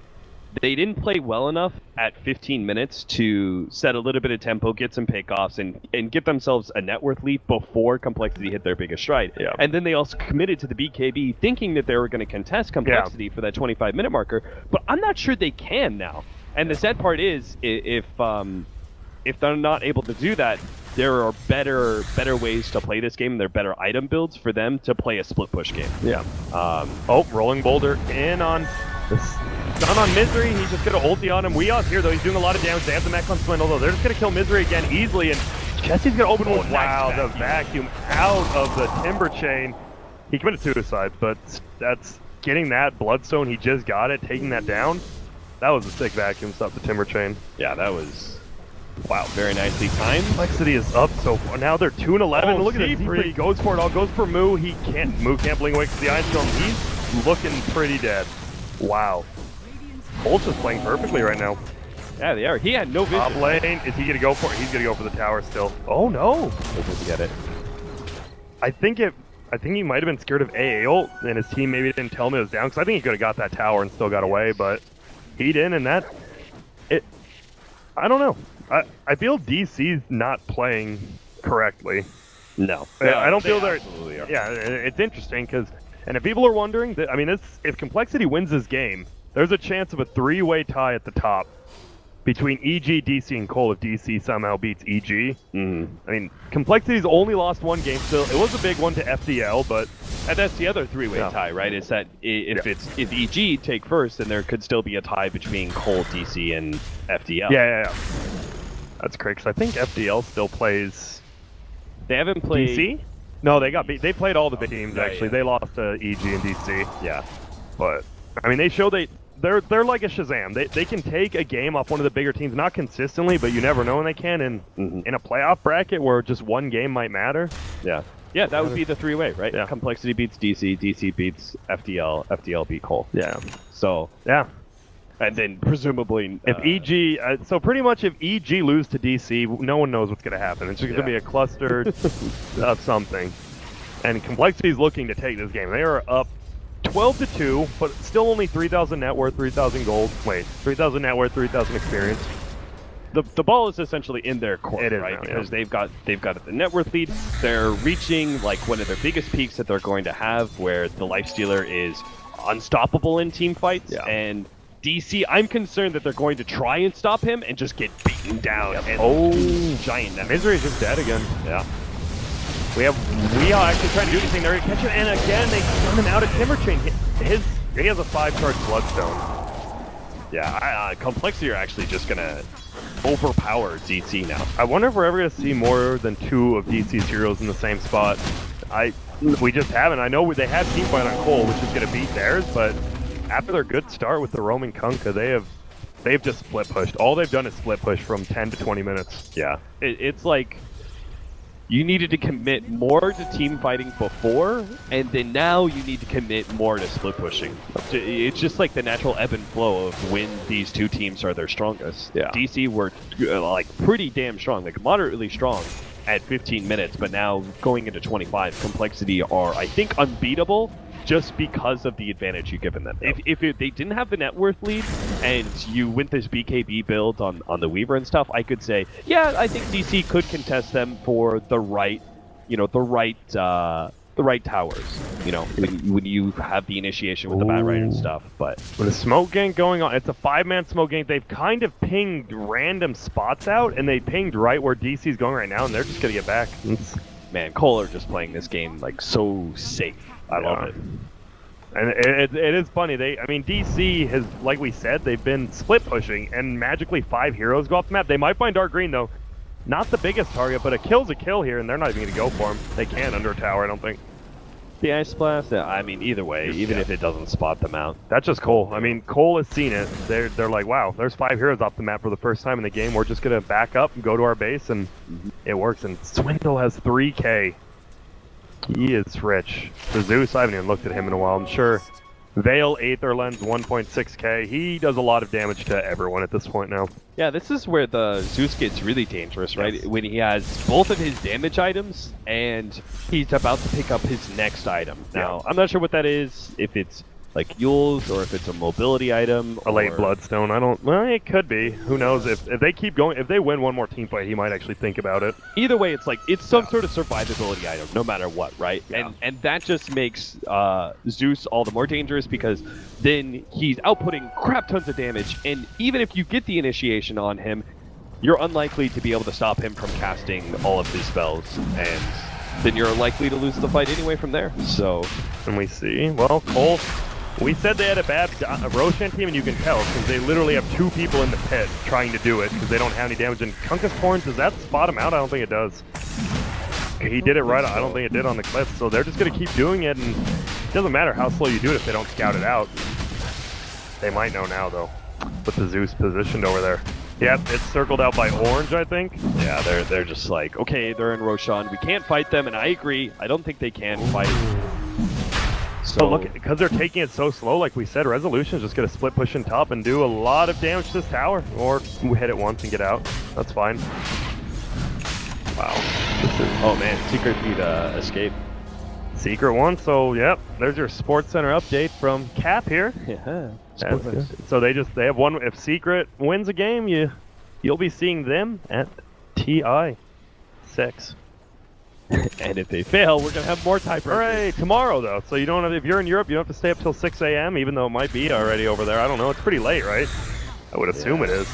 they didn't play well enough at 15 minutes to set a little bit of tempo, get some pickoffs, and get themselves a net worth lead before Complexity hit their biggest stride.
Yeah.
And then they also committed to the BKB thinking that they were going to contest Complexity for that 25-minute marker, but I'm not sure they can now. And the sad part is, if they're not able to do that, there are better ways to play this game. There are better item builds for them to play a split push game.
Yeah. Rolling Boulder in on the stun on Misery. He's just gonna ulti on him. Weos here though. He's doing a lot of damage. They have the mech on Swindle though. They're just gonna kill Misery again easily. And Jesse's gonna open with the vacuum out of the Timber Chain. He committed suicide, but that's getting that Bloodstone. He just got it, taking that down. That was a sick vacuum stop the Timber Chain.
Yeah, that was. Wow, very nicely timed.
Complexity is up so far. Now they're 2-11. Look at this. He goes for it all. Goes for Moo. Moo can't blink away because the Iron Storm. He's looking pretty dead. Wow. Bolt's just playing perfectly right now.
Yeah, they are. He had no vision.
Top lane. Is he going to go for it? He's going to go for the tower still. Oh, no.
Able to get it.
I think he might have been scared of AA ult, and his team maybe didn't tell him it was down, because I think he could have got that tower and still got away, but he didn't, and I don't know. I feel DC's not playing correctly.
No.
I don't feel
they're.
Yeah, it's interesting because, and if people are wondering, I mean, if Complexity wins this game, there's a chance of a 3-way tie at the top between EG, DC, and coL if DC somehow beats EG. I mean, Complexity's only lost one game still. It was a big one to FDL, but
and that's the other 3-way tie, right? Is that if EG take first, then there could still be a tie between coL, DC, and FDL.
Yeah. That's correct. 'Cause I think FDL still plays.
They haven't played
DC. No, they got beat. They played all the big teams actually. They lost to EG and DC.
Yeah,
but I mean, they show they're like a Shazam. They can take a game off one of the bigger teams, not consistently, but you never know when they can. And in a playoff bracket where just one game might matter.
Yeah, that would be the 3-way, right?
Yeah.
Complexity beats DC, DC beats FDL, FDL beat coL.
Yeah.
So
yeah.
And then presumably,
if EG, so pretty much if EG lose to DC, no one knows what's going to happen. It's just going to be a cluster of something. And Complexity's looking to take this game. They are up 12-2, but still only 3,000 net worth, 3,000 gold. Wait, 3,000 net worth, 3,000 experience.
The ball is essentially in their court, right?
Now,
because they've got the net worth lead. They're reaching like one of their biggest peaks that they're going to have, where the Lifestealer is unstoppable in team fights, and DC, I'm concerned that they're going to try and stop him and just get beaten down. And giant net.
Misery is just dead again.
Yeah.
We are actually trying to do anything. They're going to catch him, and again, they stun him out of Timber Chain. He has a 5-charge Bloodstone.
Yeah, Complexity are actually just going to overpower DC now.
I wonder if we're ever going to see more than 2 of DC's heroes in the same spot. We just haven't. I know they have teamfight on coL, which is going to beat theirs, but after their good start with the roaming Kunkka, they've just split pushed. All they've done is split push from 10 to 20 minutes.
Yeah, it's like you needed to commit more to team fighting before, and then now you need to commit more to split pushing. It's just like the natural ebb and flow of when these two teams are their strongest.
Yeah.
DC were like pretty damn strong, like moderately strong at 15 minutes, but now going into 25, Complexity are, I think, unbeatable just because of the advantage you've given them. If they didn't have the net worth lead and you went this BKB build on the Weaver and stuff, I could say, yeah, I think DC could contest them for the right towers. You know, when you have the initiation with the Bat Rider and stuff. But
with a smoke gank going on, it's a 5-man smoke gank. They've kind of pinged random spots out, and they pinged right where DC's going right now, and they're just gonna get back.
Man, coL are just playing this game like so safe. I love it.
And it is funny. I mean, DC has, like we said, they've been split pushing, and magically 5 heroes go off the map. They might find Dark Green, though. Not the biggest target, but a kill's a kill here, and they're not even going to go for him. They can't under a tower, I don't think.
The Ice Blast, I mean, either way, even if it doesn't spot them out.
That's just coL. I mean, coL has seen it. They're like, wow, there's 5 heroes off the map for the first time in the game. We're just going to back up and go to our base, and it works. And Swindle has 3K. He is rich. The Zeus, I haven't even looked at him in a while. I'm sure Veil, Aether Lens, 1.6K. He does a lot of damage to everyone at this point now.
Yeah, this is where the Zeus gets really dangerous, right? Yes. When he has both of his damage items and he's about to pick up his next item. Now, I'm not sure what that is, if it's like Yules or if it's a mobility item.
A late
or...
Bloodstone. I don't. Well, it could be. Who knows? If they keep going, if they win one more team fight, he might actually think about it.
Either way, it's like it's some sort of survivability item, no matter what, right?
Yeah.
And that just makes Zeus all the more dangerous because then he's outputting crap tons of damage, and even if you get the initiation on him, you're unlikely to be able to stop him from casting all of his spells, and then you're likely to lose the fight anyway from there. So,
and we see, well, coL. We said they had a bad Roshan team, and you can tell because they literally have 2 people in the pit trying to do it because they don't have any damage. And Kunkus Horns, does that spot him out? I don't think it does. He did it right. I don't think it did on the cliff. So they're just going to keep doing it, and it doesn't matter how slow you do it if they don't scout it out. They might know now, though, with the Zeus positioned over there. Yep, it's circled out by orange, I think.
Yeah, they're just like, okay, they're in Roshan. We can't fight them, and I agree. I don't think they can fight.
So look, because they're taking it so slow, like we said, Resolution is just going to split push in top and do a lot of damage to this tower. Or hit it once and get out. That's fine. Wow.
Oh man, Secret need escape.
Secret one, so yep, there's your Sports Center update from Cap here.
Yeah.
So they have one. If Secret wins a game, you'll be seeing them at TI 6.
And if they fail, we're gonna have more tiebreakers.
Hooray! Tomorrow though, so you don't have. If you're in Europe, you don't have to stay up till 6 a.m. Even though it might be already over there. I don't know. It's pretty late, right? I would assume it is.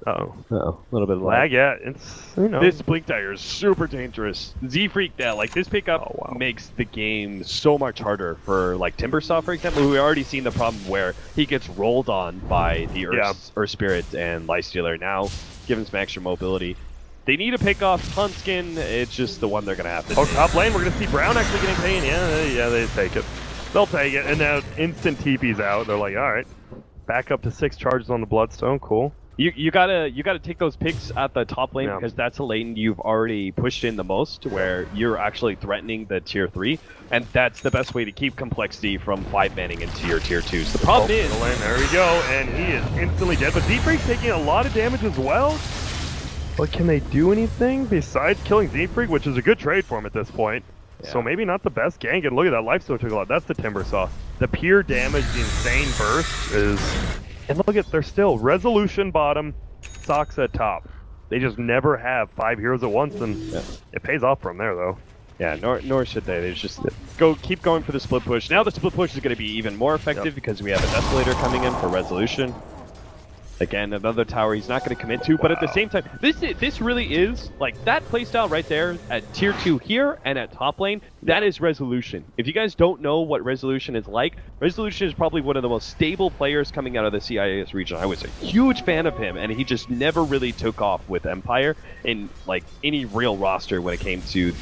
Uh-oh.
A little bit of
Lag, yeah. It's, you know.
This Blink Dagger is super dangerous. Z-Freak, yeah, like this pickup makes the game so much harder for like Timbersaw, for example. We've already seen the problem where he gets rolled on by the Earth Spirit and Lifestealer. Now, give him some extra mobility. They need to pick off Huntskin. It's just the one they're gonna have to.
Oh, top lane, we're gonna see Brown actually getting pain. Yeah, they take it. They'll take it, and now instant TP's out. They're like, all right, back up to 6 charges on the Bloodstone. Cool.
You gotta take those picks at the top lane because that's a lane you've already pushed in the most, where you're actually threatening the tier 3, and that's the best way to keep Complexity from 5-manning into your tier 2s. The problem is,
there we go, and he is instantly dead. But Z-Freak's taking a lot of damage as well. But can they do anything besides killing Z-Freak, which is a good trade for him at this point? Yeah. So maybe not the best gank. And look at that Lifesteal took a lot. That's the Timbersaw. The pure damage, the insane burst is. And look at, they're still Resolution bottom, Socks at top. They just never have 5 heroes at once, and it pays off from there, though.
Yeah, nor should they. They just keep going for the split push. Now the split push is going to be even more effective because we have an Escalator coming in for Resolution. Again, another tower he's not going to commit to, but at the same time, this really is, like, that playstyle right there at tier 2 here and at top lane, that is Resolution. If you guys don't know what Resolution is like, Resolution is probably one of the most stable players coming out of the CIS region. I was a huge fan of him, and he just never really took off with Empire in, like, any real roster when it came to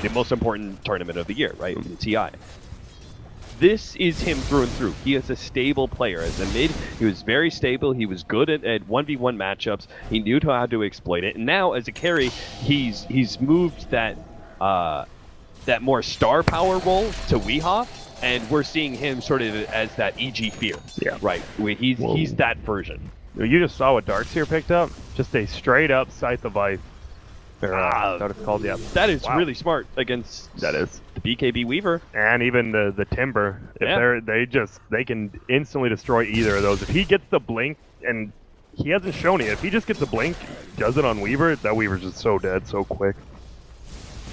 the most important tournament of the year, right, the TI. This is him through and through. He is a stable player. As a mid, he was very stable. He was good at 1v1 matchups. He knew how to exploit it. And now, as a carry, he's moved that that more star power role to Weehaw, and we're seeing him sort of as that EG Fear. Yeah. Right. He's that version.
You just saw what Darkseer picked up? Just a straight up Scythe of Ice. That's what it's called, yeah.
That is really smart against the BKB Weaver.
And even the Timber. If they can instantly destroy either of those. If he gets the blink, and he hasn't shown it, if he just gets a blink, does it on Weaver, that Weaver's just so dead so quick.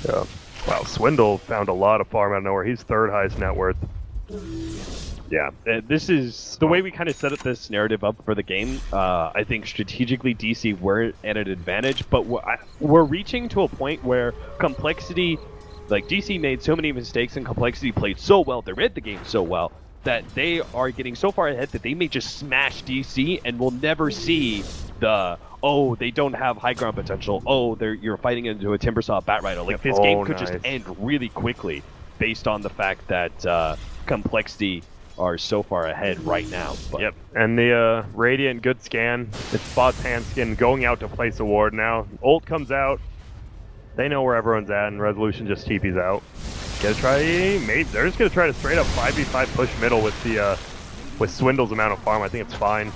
Yeah. Wow, Swindle found a lot of farm out of nowhere. He's 3rd highest net worth.
Yeah, this is the way we kind of set up this narrative up for the game. I think strategically DC were at an advantage, but we're reaching to a point where Complexity, like DC made so many mistakes and Complexity played so well, they read the game so well, that they are getting so far ahead that they may just smash DC and we'll never see the, oh, they don't have high ground potential, oh, you're fighting into a Timbersaw Bat Rider. Like, this game could just end really quickly based on the fact that Complexity are so far ahead right now. But.
Yep, and the Radiant good scan. It spots Handskin going out to place a ward now. Ult comes out. They know where everyone's at, and Resolution just TP's out. They're just gonna try to straight up 5v5 push middle with the with Swindle's amount of farm. I think it's fine.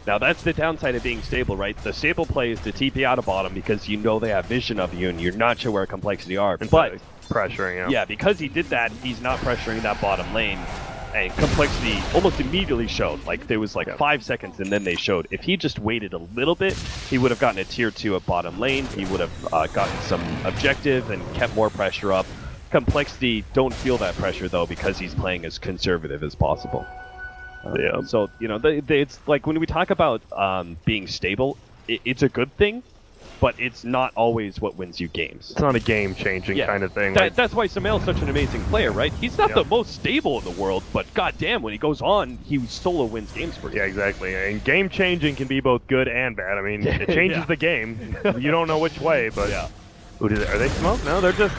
Now that's the downside of being stable, right? The stable play is to TP out of bottom because you know they have vision of you and you're not sure where Complexity are. But
pressuring him.
Yeah, because he did that, he's not pressuring that bottom lane. and Complexity almost immediately showed. Like, there was like 5 seconds and then they showed. If he just waited a little bit, he would have gotten a tier 2 at bottom lane. He would have gotten some objective and kept more pressure up. Complexity don't feel that pressure though because he's playing as conservative as possible. So, you know, it's like when we talk about being stable, it's a good thing, but it's not always what wins you games.
It's not a game-changing kind of thing.
That's why Sumail's such an amazing player, right? He's not the most stable in the world, but goddamn, when he goes on, he solo wins games for you.
Yeah, exactly. And game-changing can be both good and bad. I mean, it changes the game. You don't know which way, but...
Yeah.
Ooh, are they smoke? No, they're just...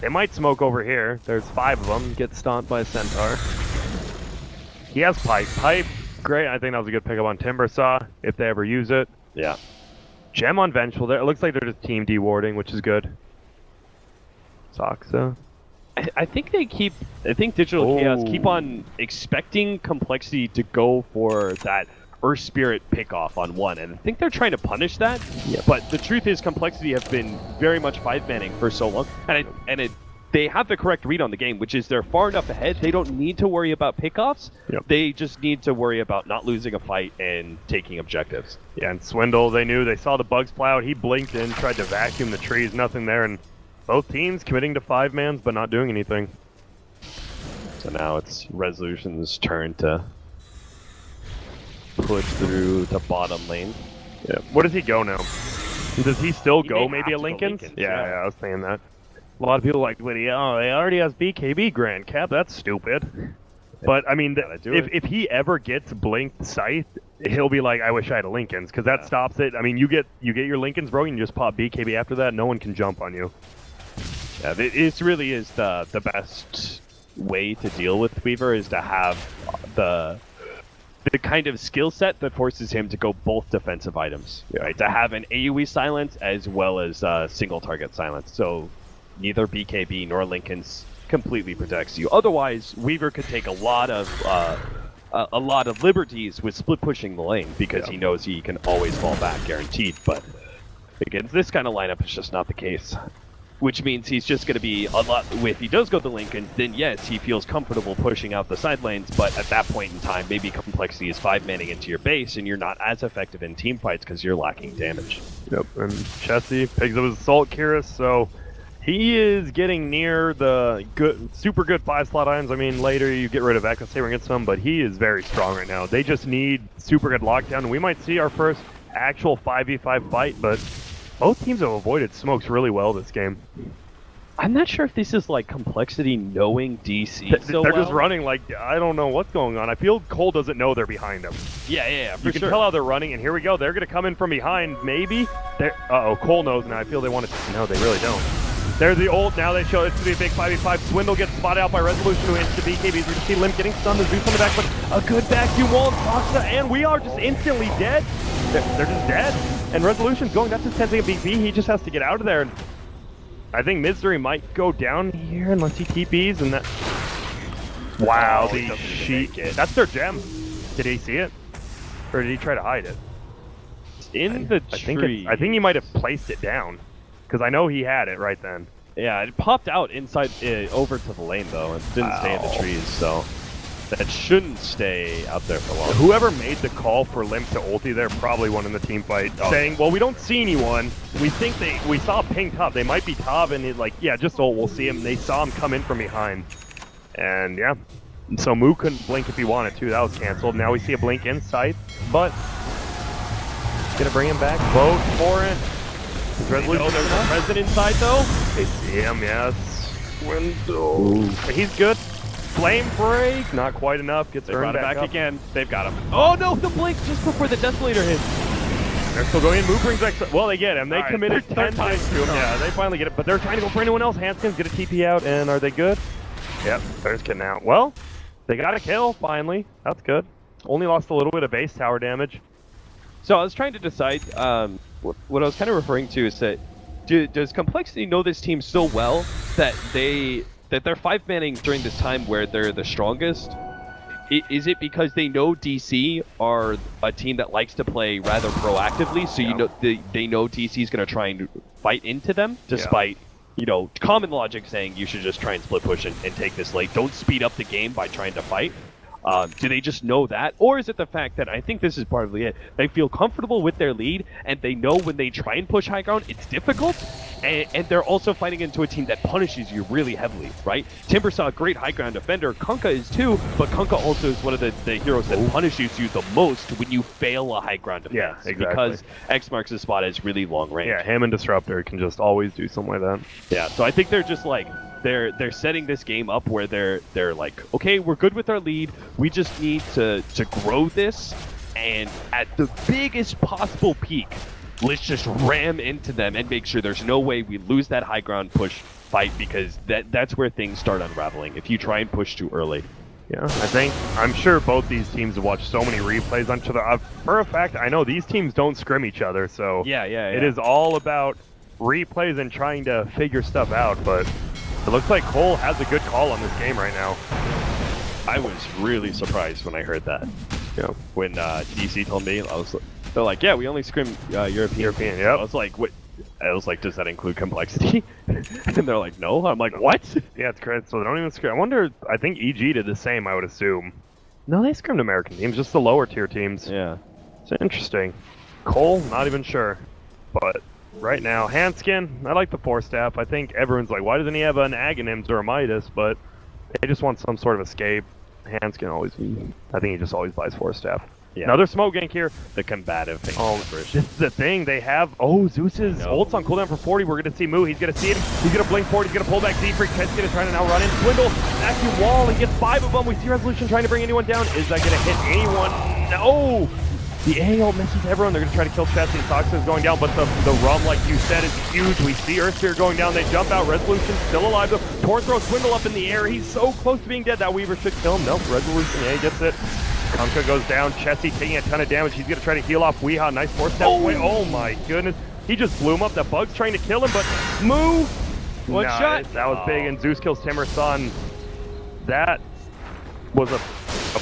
They might smoke over here. There's 5 of them. Get stomped by a Centaur. He has Pipe. Pipe, great. I think that was a good pickup on Timbersaw, if they ever use it.
Yeah.
Gem on Vengeful. There, it looks like they're just team dewarding, which is good. Soxa.
I think Digital Chaos keep on expecting Complexity to go for that Earth Spirit pick-off on 1, and I think they're trying to punish that.
Yep.
But the truth is, Complexity have been very much 5-manning for so long, and they have the correct read on the game, which is they're far enough ahead. They don't need to worry about pickoffs.
Yep.
They just need to worry about not losing a fight and taking objectives.
Yeah, and Swindle, they saw the bugs fly out. He blinked in, tried to vacuum the trees, nothing there, and both teams committing to 5-mans but not doing anything.
So now it's Resolution's turn to push through the bottom lane.
Yeah. Where does he go now? Does he still go
may
maybe
have
a
to go
Lincoln's?
Lincoln's,
Yeah,
yeah.
I was saying that. A lot of people like, well, he already has BKB Grand Cap. That's stupid. But, I mean, if he ever gets Blinked Scythe, he'll be like, I wish I had a Lincoln's, because that stops it. I mean, you get your Lincoln's, bro, and you just pop BKB after that. No one can jump on you.
Yeah, it really is the best way to deal with Weaver is to have the kind of skill set that forces him to go both defensive items. Right? To have an AoE silence as well as single target silence. So neither BKB nor Lincoln's completely protects you. Otherwise, Weaver could take a lot of liberties with split pushing the lane because he knows he can always fall back guaranteed. But against this kind of lineup, it's just not the case. Which means he's just going to be a lot. If he does go to Lincoln, then yes, he feels comfortable pushing out the side lanes. But at that point in time, maybe Complexity is 5-manning into your base, and you're not as effective in team fights because you're lacking damage.
Yep, and Chessie picks up his Assault Cuirass, so he is getting near the super good 5-slot items. I mean, later you get rid of Echo Saber and get some, but he is very strong right now. They just need super good lockdown, and we might see our first actual 5v5 fight, but both teams have avoided smokes really well this game.
I'm not sure if this is like Complexity knowing DC
They're just running like, I don't know what's going on. I feel coL doesn't know they're behind them.
Yeah, for
You can tell how they're running, and here we go. They're going to come in from behind, maybe. Uh-oh, coL knows now. I feel they want to... No, they really don't. There's the ult. Now they show it's to be a big 5v5. Swindle gets spotted out by Resolution, who hits the BKBs. We just see Limp getting stunned. There's Zeus on the back, but a good vacuum wall. And we are just instantly dead. They're just dead. And Resolution's going. That's his 10-second BP. He just has to get out of there. And I think Misery might go down here unless he TPs. And that... Wow, the sheet. That's their gem. Did he see it? Or did he try to hide it?
In the tree.
I think he might have placed it down. Because I know he had it right then.
Yeah, it popped out inside, over to the lane though. It didn't stay in the trees, so that shouldn't stay out there for long.
Whoever made the call for Limp to ulti, they're probably one in the team fight, saying, "Well, we don't see anyone. We think we saw ping top. They might be top, and it, like, yeah, just ult. We'll see him." They saw him come in from behind, and yeah. So Moo couldn't blink if he wanted to. That was canceled. Now we see a blink inside, but gonna bring him back. Vote for it.
There's a present inside though.
They see him, yes. Window. He's good. Flame break, not quite enough. Gets burned back up.
Again. They've got him. Oh no, the blink just before the Desolator hits.
They're still going in. Moo brings back. Well, they get him. They committed 10 times to him. Yeah, they finally get it. But they're trying to go for anyone else. Hanskin's get a TP out, and are they good? Yep, they're just getting out. Well, they got a kill finally. That's good. Only lost a little bit of base tower damage.
So I was trying to decide. What I was kind of referring to is that does Complexity know this team so well that they're 5-manning during this time where they're the strongest? Is it because they know DC are a team that likes to play rather proactively, so you know they know DC is going to try and fight into them, despite common logic saying you should just try and split push and take this late. Don't speed up the game by trying to fight. Do they just know that? Or is it the fact that, I think this is partly it, they feel comfortable with their lead, and they know when they try and push high ground, it's difficult, and they're also fighting into a team that punishes you really heavily, right? Timbersaw, a great high ground defender, Kunkka is too, but Kunkka also is one of the heroes that punishes you the most when you fail a high ground defense.
Yeah, exactly.
Because X marks the spot as really long range.
Yeah, him and Disruptor can just always do something like that.
Yeah, so I think they're just like, they're setting this game up where they're like, okay, we're good with our lead. We just need to grow this, and at the biggest possible peak, let's just ram into them and make sure there's no way we lose that high ground push fight, because that's where things start unraveling if you try and push too early.
Yeah, I'm sure both these teams have watched so many replays on each other. For a fact, I know these teams don't scrim each other, so
yeah.
It is all about replays and trying to figure stuff out, but it looks like coL has a good call on this game right now.
I was really surprised when I heard that.
Yeah.
When DC told me, they're like, yeah, we only scrim European.
Yep.
I was like, what? I was like, does that include complexity? And they're like, no. I'm like, what?
Yeah, it's crazy. So they don't even scrim. I wonder, I think EG did the same, I would assume. No, they scrimmed American teams, just the lower tier teams.
Yeah.
It's interesting. coL, not even sure. But right now, Hanskin, I like the 4-staff. I think everyone's like, why doesn't he have an Aghanims or a Midas? But they just want some sort of escape. Hanskin always, I think he just always buys 4-staff.
Yeah.
Another smoke gank here.
The combative thing.
Oh, this is the thing. They have, Zeus's ult's on cooldown for 40. We're going to see Moo. He's going to see it. He's going to blink forward. He's going to pull back Z-Freak. Ted's going to try to now run in. Swindle, vacuum wall. He gets 5 of them. We see Resolution trying to bring anyone down. Is that going to hit anyone? No! The AO misses everyone. They're going to try to kill Chessie. Toxic is going down, but the rum, like you said, is huge. We see Earth Spear going down. They jump out. Resolution still alive, though. Tor throws Swindle up in the air. He's so close to being dead. That Weaver should kill him. Nope, Resolution, yeah, he gets it. Kunkka goes down. Chessie taking a ton of damage. He's going to try to heal off Weehaw. Nice 4-step away. Oh my goodness. He just blew him up. That Bug's trying to kill him, but Moo!
One shot.
That was big, and Zeus kills Timbersaw. That was a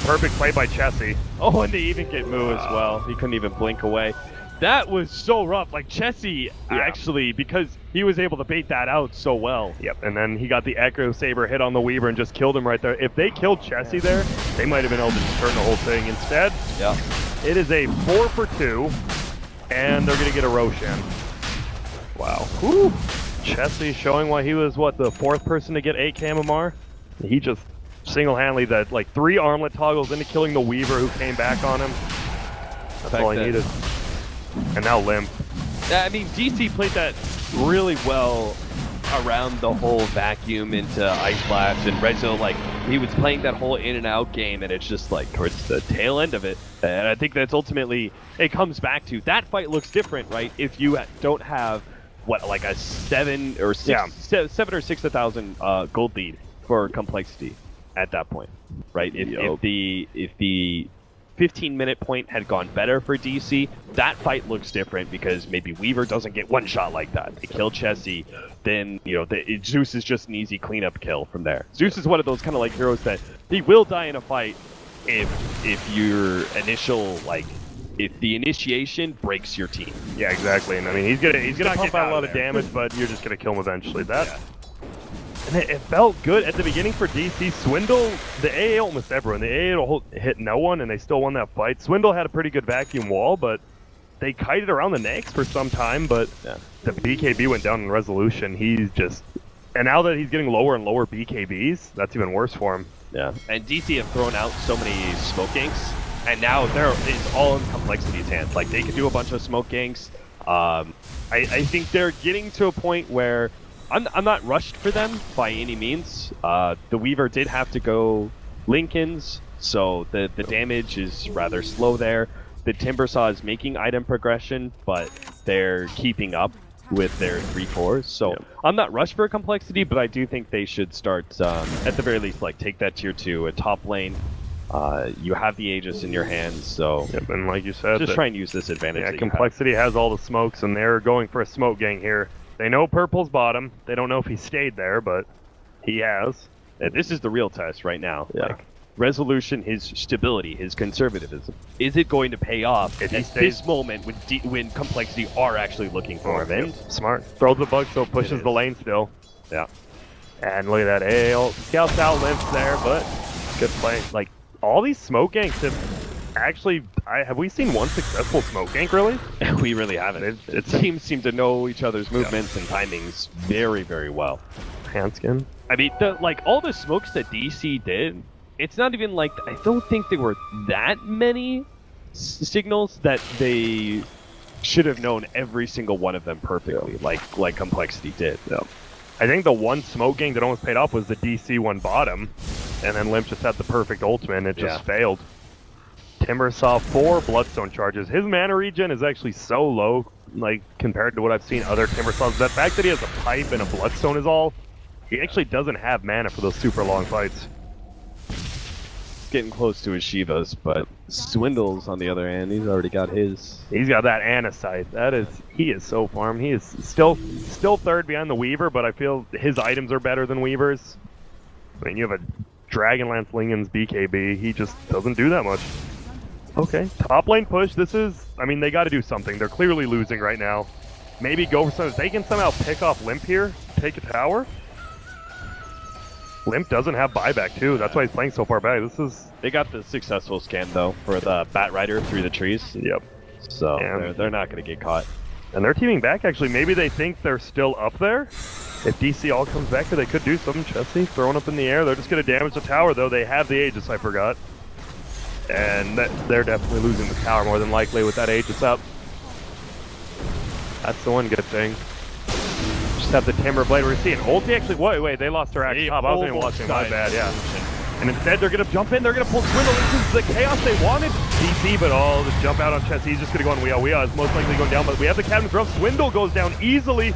perfect play by Chessie.
Oh, and they even get Moo as well. He couldn't even blink away. That was so rough. Like, Chessie, actually, because he was able to bait that out so well.
Yep, and then he got the Echo Saber hit on the Weaver and just killed him right there. If they killed Chessie there, they might have been able to just turn the whole thing. Instead, it is a 4 for 2, and they're going to get a Roshan. Wow. Whew. Chessie showing why he was, what, the 4th person to get 8 KMMR? He just single-handedly that, like, 3 armlet toggles into killing the Weaver who came back on him. That's all he needed. And now Limp.
I mean, DC played that really well around the whole vacuum into Ice Blast, and Rezo, like, he was playing that whole in and out game, and it's just like towards the tail end of it. And I think that's ultimately, it comes back to, that fight looks different, right? If you don't have, what, like a 7 or 6,000 gold lead for complexity at that point, right? If the 15-minute point had gone better for DC, that fight looks different, because maybe Weaver doesn't get one shot like that. They kill Chessie, then, Zeus is just an easy cleanup kill from there. Zeus is one of those kind of like heroes that he will die in a fight if your initial, like, if the initiation breaks your team.
Yeah, exactly. And I mean, he's gonna pump out a lot of damage, but you're just gonna kill him eventually. And it felt good at the beginning for DC. Swindle, the AA almost everyone. The AA hit no one, and they still won that fight. Swindle had a pretty good vacuum wall, but they kited around the necks for some time, but the BKB went down in Resolution. He's just... And now that he's getting lower and lower BKBs, that's even worse for him.
Yeah, and DC have thrown out so many smoke ganks, and now it's all in Complexity's hands. Like, they could do a bunch of smoke ganks. I think they're getting to a point where I'm not rushed for them by any means. The Weaver did have to go Lincolns, so the damage is rather slow there. The Timbersaw is making item progression, but they're keeping up with their 3-4s. So I'm not rushed for complexity, but I do think they should start, at the very least, like, take that tier 2, a top lane. You have the Aegis in your hands, so
and like you said,
just try and use this advantage.
Yeah, complexity has all the smokes, and they're going for a smoke gang here. They know Purple's bottom. They don't know if he stayed there, but he has.
And this is the real test right now. Like, Resolution, his stability, his conservatism. Is it going to pay off at this moment when Complexity are actually looking for him? And
smart. Throws the bug so it pushes the lane still. Yeah. And look at that. AL scouts out Limps there, but good play. Like, all these smoke ganks have actually. Have we seen one successful smoke gank really?
We really haven't. Teams seem to know each other's movements and timings very, very well.
Handskin.
I mean, all the smokes that DC did, it's not even like, I don't think there were that many signals that they should have known every single one of them perfectly, like Complexity did.
Yeah. I think the one smoke gank that almost paid off was the DC one bottom, and then Limp just had the perfect ultimate and it just failed. Timber saw 4 Bloodstone charges. His mana regen is actually so low, like, compared to what I've seen other Timber saws. The fact that he has a pipe and a Bloodstone is all, he actually doesn't have mana for those super long fights.
Getting close to his Shivas, but Swindles, on the other hand, he's already got his.
He's got that Anacite. He is so farmed. He is still third behind the Weaver, but I feel his items are better than Weaver's. I mean, you have a Dragonlance Lingen's BKB. He just doesn't do that much. Okay, top lane push. This is, I mean, they got to do something. They're clearly losing right now. Maybe go for something. If they can somehow pick off Limp here, take a tower. Limp doesn't have buyback too. That's why he's playing so far back.
They got the successful scan though for the Bat Rider through the trees.
Yep.
So they're not going to get caught.
And they're teaming back actually. Maybe they think they're still up there. If DC all comes back, they could do something. Chessie throwing up in the air. They're just going to damage the tower though. They have the Aegis, I forgot. And they're definitely losing the tower more than likely with that Aegis up. That's the one good thing. Just have the Timber Blade. We're seeing ulti actually. Wait, they lost their axe top. I wasn't even watching. My bad, yeah. And instead they're going to jump in. They're going to pull Swindle. This is the chaos they wanted. DC, but the jump out on Chessie. He's just going to go on Wea. Wea is most likely going down, but we have the Captain's Rough. Swindle goes down easily.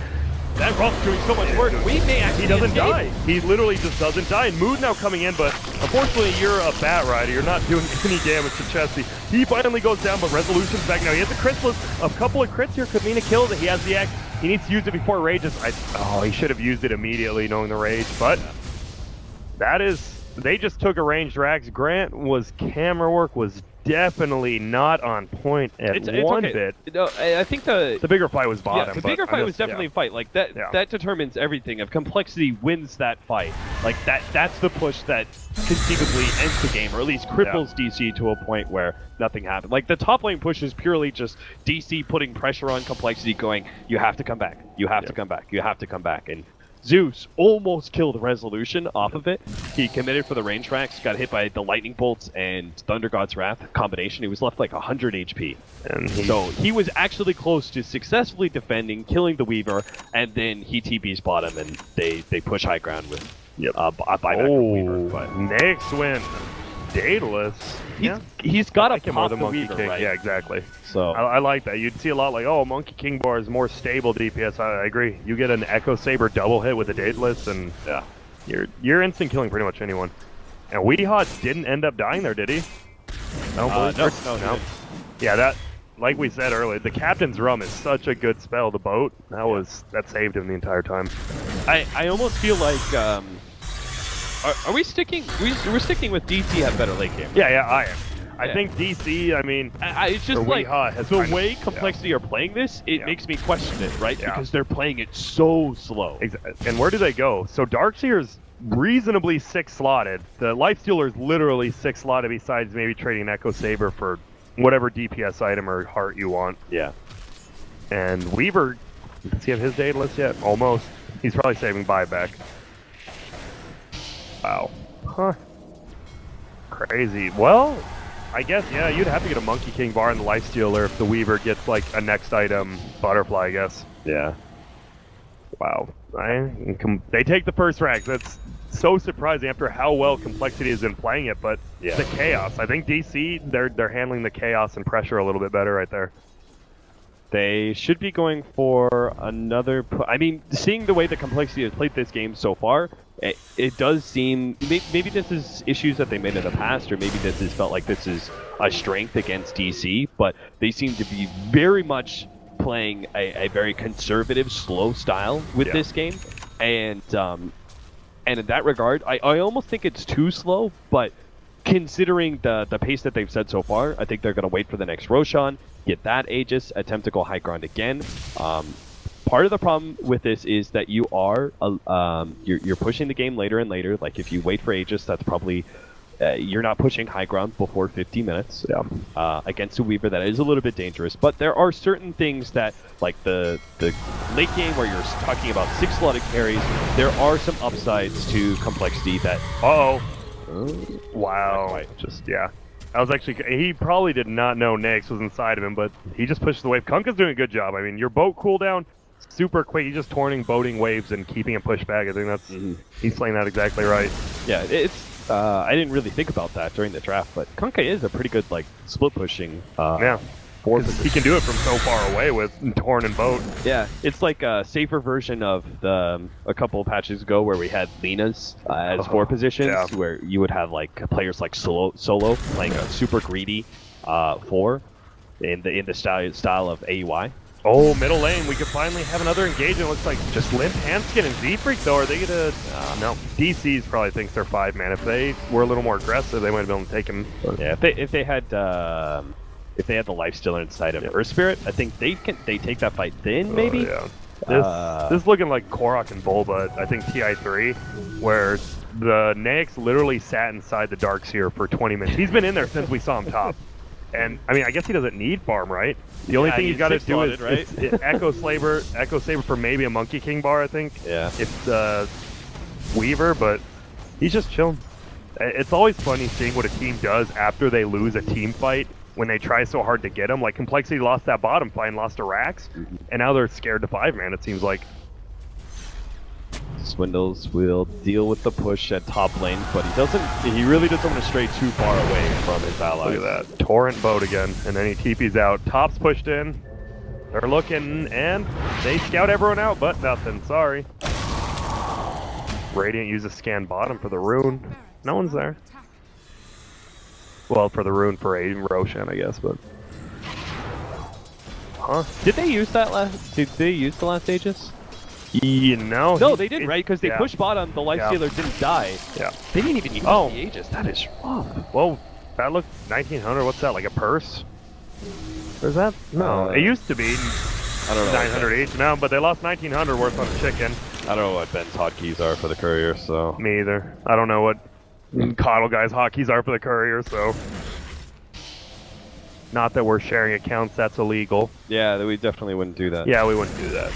That Ruff's doing so much work. We may actually
he doesn't die. He literally just doesn't die. And Mood now coming in, but unfortunately you're a Bat Rider. You're not doing any damage to Chessie. He finally goes down, but Resolution's back now. He has a Chrysalis. A couple of crits here could mean a kill. He has the axe. He needs to use it before Rages. He should have used it immediately knowing the Rage, but that is... They just took a ranged Rax. Camera work was definitely not on point at one bit.
No, I think the
bigger fight was bottom.
Yeah, the bigger fight was definitely a fight. Like that. Yeah. That determines everything. If Complexity wins that fight, like that's the push that conceivably ends the game, or at least cripples DC to a point where nothing happened. Like the top lane push is purely just DC putting pressure on Complexity, going, "You have to come back. You have to come back. You have to come back." And Zeus almost killed Resolution off of it. He committed for the range tracks, got hit by the Lightning Bolts and Thunder God's Wrath combination. He was left like 100 HP. And so he was actually close to successfully defending, killing the Weaver, and then he TP's bottom and they push high ground with a buyback from Weaver. But
next win. Daedalus.
He's got
like
to pop the
Monkey
Weaver,
King.
right?
Yeah, exactly.
So
I like that. You'd see a lot like, Monkey King bar is more stable DPS. I agree. You get an Echo Saber double hit with a Daedalus, and you're instant killing pretty much anyone. And Weehot didn't end up dying there, did he?
No.
Yeah, that, like we said earlier, the Captain's Rum is such a good spell. The boat that saved him the entire time.
I almost feel like. Are we sticking? We're sticking with DC have better late game.
Yeah, I am. I think DC, I mean,
it's just like the way Complexity are playing this, it makes me question it, right? Because they're playing it so slow.
Exactly. And where do they go? So Darkseer's reasonably 6-slotted. The Lifestealer's literally 6-slotted besides maybe trading an Echo Saber for whatever DPS item or heart you want.
Yeah.
And Weaver, does he have his Daedalus yet? Almost. He's probably saving buyback. Wow. Huh. Crazy. Well, I guess, you'd have to get a Monkey King bar in the Lifestealer if the Weaver gets, like, a next item Butterfly, I guess.
Yeah.
Wow. They take the first rank. That's so surprising after how well Complexity has been playing it, but the chaos. I think DC, they're handling the chaos and pressure a little bit better right there.
They should be going for another... I mean, seeing the way the Complexity has played this game so far, it does seem... Maybe this is issues that they made in the past, or maybe this is felt like this is a strength against DC, but they seem to be very much playing a very conservative, slow style with this game. And in that regard, I almost think it's too slow, but considering the pace that they've set so far, I think they're going to wait for the next Roshan, get that Aegis, attempt to go high ground again. Part of the problem with this is that you are you're pushing the game later and later. Like if you wait for Aegis, that's probably you're not pushing high ground before 50 minutes. Against a Weaver, that is a little bit dangerous. But there are certain things that, like the late game where you're talking about 6 slotted carries, there are some upsides to complexity that...
Wow. I was actually... He probably did not know Nyx was inside of him, but he just pushed the wave. Kunkka's doing a good job. I mean, your boat cooldown, super quick. He's just boating waves and keeping him pushed back. I think that's... He's playing that exactly right.
Yeah, it's... I didn't really think about that during the draft, but kunkka is a pretty good, like, split pushing.
He can do it from so far away with Torn and Boat.
Yeah, it's like a safer version of the a couple of patches ago where we had Lena's as 4 positions, where you would have like players like Solo playing a super greedy 4 in the style of AUI.
Oh, middle lane, we could finally have another engagement. Looks like just Limp, Hanskin, and Z-Freak, though. Are they gonna... no. DC's probably thinks they're 5-man. If they were a little more aggressive, they might have been able to take him.
Yeah, if they had the lifestealer inside of Earth Spirit, I think they take that fight then, maybe?
This is looking like Korok and Bulba, I think TI3, where the Nyx literally sat inside the Darkseer for 20 minutes. He's been in there since we saw him top. And, I mean, I guess he doesn't need farm, right? The only thing he's got to do is Echo Saber for maybe a Monkey King bar, I think.
Yeah.
It's Weaver, but he's just chilling. It's always funny seeing what a team does after they lose a team fight when they try so hard to get him. Like, Complexity lost that bottom fight and lost to Rax, and now they're scared to 5-man, it seems like.
Swindles will deal with the push at top lane, but he really doesn't want to stray too far away from his allies.
Look at that. Torrent boat again, and then he TP's out. Top's pushed in. They're looking, and they scout everyone out, but nothing. Sorry. Radiant uses scan bottom for the rune. No one's there. Well, for the rune for a Roshan, I guess, but... Huh?
Did they use the last Aegis?
No,
they didn't, right? Because they pushed bottom, the Lifestealer didn't die.
Yeah.
They didn't even use the Aegis. That is rough.
Whoa, that looked 1900. What's that, like a purse? Or is that? No, it used to be.
I don't know.
900 each. No, but they lost 1900 worth on chicken.
I don't know what Ben's hotkeys are for the courier, so.
Me either. I don't know what Coddle Guy's hotkeys are for the courier, so. Not that we're sharing accounts, that's illegal.
Yeah, we definitely wouldn't do that.
Yeah, we wouldn't do that.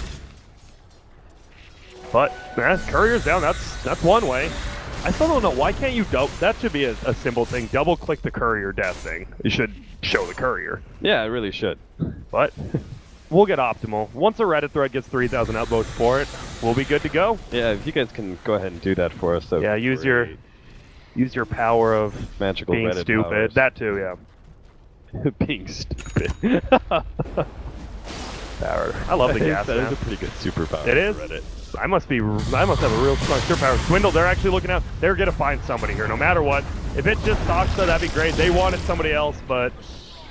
But, courier's down, that's one way. I still don't know, why can't you that should be a simple thing, double click the courier death thing. It should show the courier.
Yeah, it really should.
But, we'll get optimal. Once a Reddit thread gets 3,000 upvotes for it, we'll be good to go.
Yeah, if you guys can go ahead and do that for us, though.
Yeah, use your power of
magical
being
Reddit
stupid.
powers.
That too, yeah.
Being stupid.
Power. I love the gas.
That is a pretty good superpower.
It is.
Reddit.
I must have a real strong superpower. Swindle, they're actually looking out. They're gonna find somebody here, no matter what. If it's just Saksa, that'd be great. They wanted somebody else, but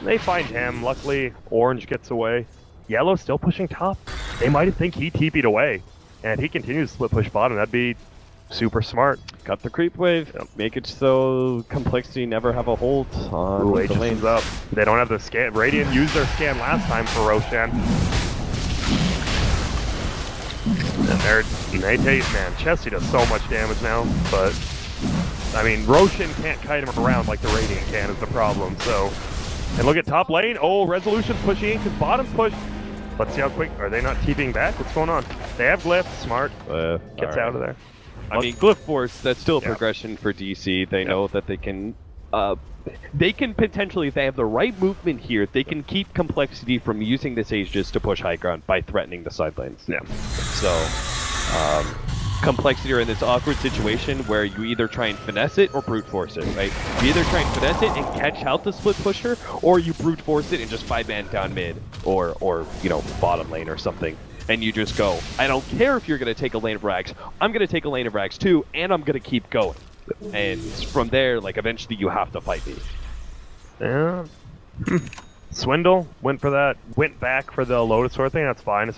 they find him. Luckily, Orange gets away. Yellow still pushing top. They might think he TP'd away, and if he continues to split push bottom, that'd be super smart.
Cut the creep wave. Yep. Make it so Complexity never have a hold on the lanes
up. They don't have the scan. Radiant used their scan last time for Roshan. And they take, man, Chesty does so much damage now, but, I mean, Roshan can't kite him around like the Radiant can is the problem, so. And look at top lane. Oh, Resolution's pushing, because bottom's pushed. Let's see how quick, are they not TPing back? What's going on? They have Glyph, smart. Gets out of there.
I mean, Glyph Force, that's still a progression for DC. They know that they can potentially, if they have the right movement here, they can keep Complexity from using this Aegis to push high ground by threatening the side lanes.
Yeah.
So, Complexity are in this awkward situation where you either try and finesse it or brute force it, right? You either try and finesse it and catch out the split pusher, or you brute force it and just 5-man down mid, or you know, bottom lane or something. And you just go, I don't care if you're going to take a lane of Rags, I'm going to take a lane of Rags too, and I'm going to keep going. And from there, like, eventually you have to fight me.
Yeah. Swindle went back for the Lotus Orb thing, that's fine.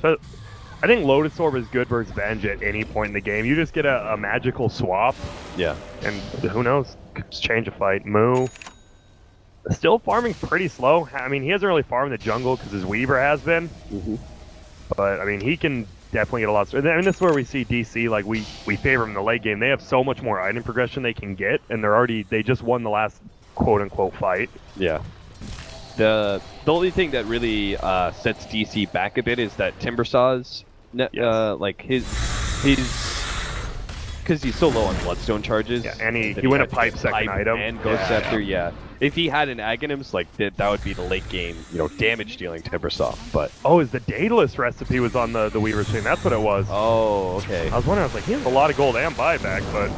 I think Lotus Orb is good versus Venge at any point in the game. You just get a magical swap.
Yeah.
And who knows, could just change a fight. Moo. Still farming pretty slow. I mean, he hasn't really farmed the jungle because his Weaver has been.
Mm-hmm.
But, I mean, he can definitely get a lot. I mean, this is where we see DC, like, we favor them in the late game. They have so much more item progression they can get, and they just won the last quote-unquote fight.
Yeah. The only thing that really sets DC back a bit is that Timbersaw's, like, his because he's so low on Bloodstone charges.
Yeah, and he went a pipe second item.
And Ghost Scepter, yeah. If he had an Aghanim's, like, that would be the late game, damage dealing Timbersaw. But
oh, is the Daedalus recipe was on the Weaver stream? That's what it was.
Oh, okay.
I was wondering. I was like, he has a lot of gold and buyback, but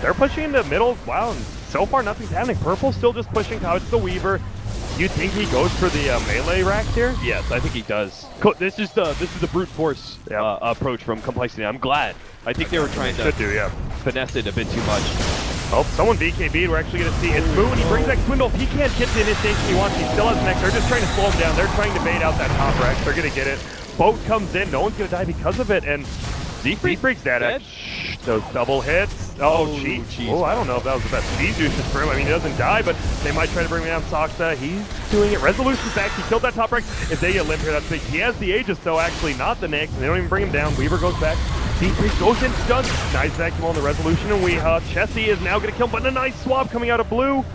they're pushing into middle. Wow, and so far nothing's happening. Purple still just pushing towards the Weaver. You think he goes for the melee racks here?
Yes, I think he does. This is the brute force approach from Complexity. I'm glad. I think they were trying to finesse it a bit too much.
Oh, someone BKB'd. We're actually going to see it's Moon. He brings that Swindle. If he can't get the initiation he wants, he still has next. They're just trying to slow him down. They're trying to bait out that top rack. They're going to get it. Boat comes in. No one's going to die because of it. And Z-Freak's dead. Those double hits. Oh, jeez. Oh, I don't know if that was the best cheese juices for him. I mean, he doesn't die, but they might try to bring him down. Saksa, he's doing it. Resolution's back. He killed that top rack. If they get limp here, that's big. He has the Aegis, though, actually, not the Nyx, and they don't even bring him down. Weaver goes back. Z-Freak goes in, stuns. Nice vacuum on the Resolution, and Chessie is now going to kill him, but a nice swap coming out of blue.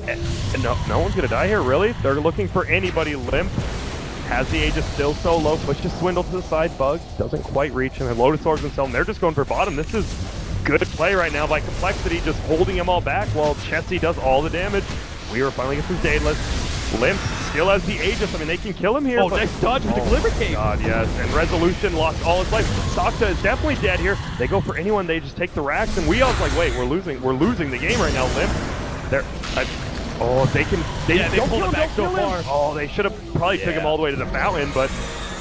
And no one's going to die here, really? They're looking for anybody limp. Has the Aegis still so low, pushes Swindle to the side, Bug doesn't quite reach him, and Lotus Orbs himself, and they're just going for bottom. This is good play right now by Complexity, just holding them all back while Chessie does all the damage. Weaver finally gets his Daedalus. Limp still has the Aegis. I mean, they can kill him here.
Oh, nice dodge with the Glimmer Cape.
God, yes, and Resolution lost all his life. Saksa is definitely dead here. They go for anyone, they just take the racks, and we all like, wait, we're losing the game right now, Limp. They pulled him back so far. Oh, they should have probably took him all the way to the fountain, but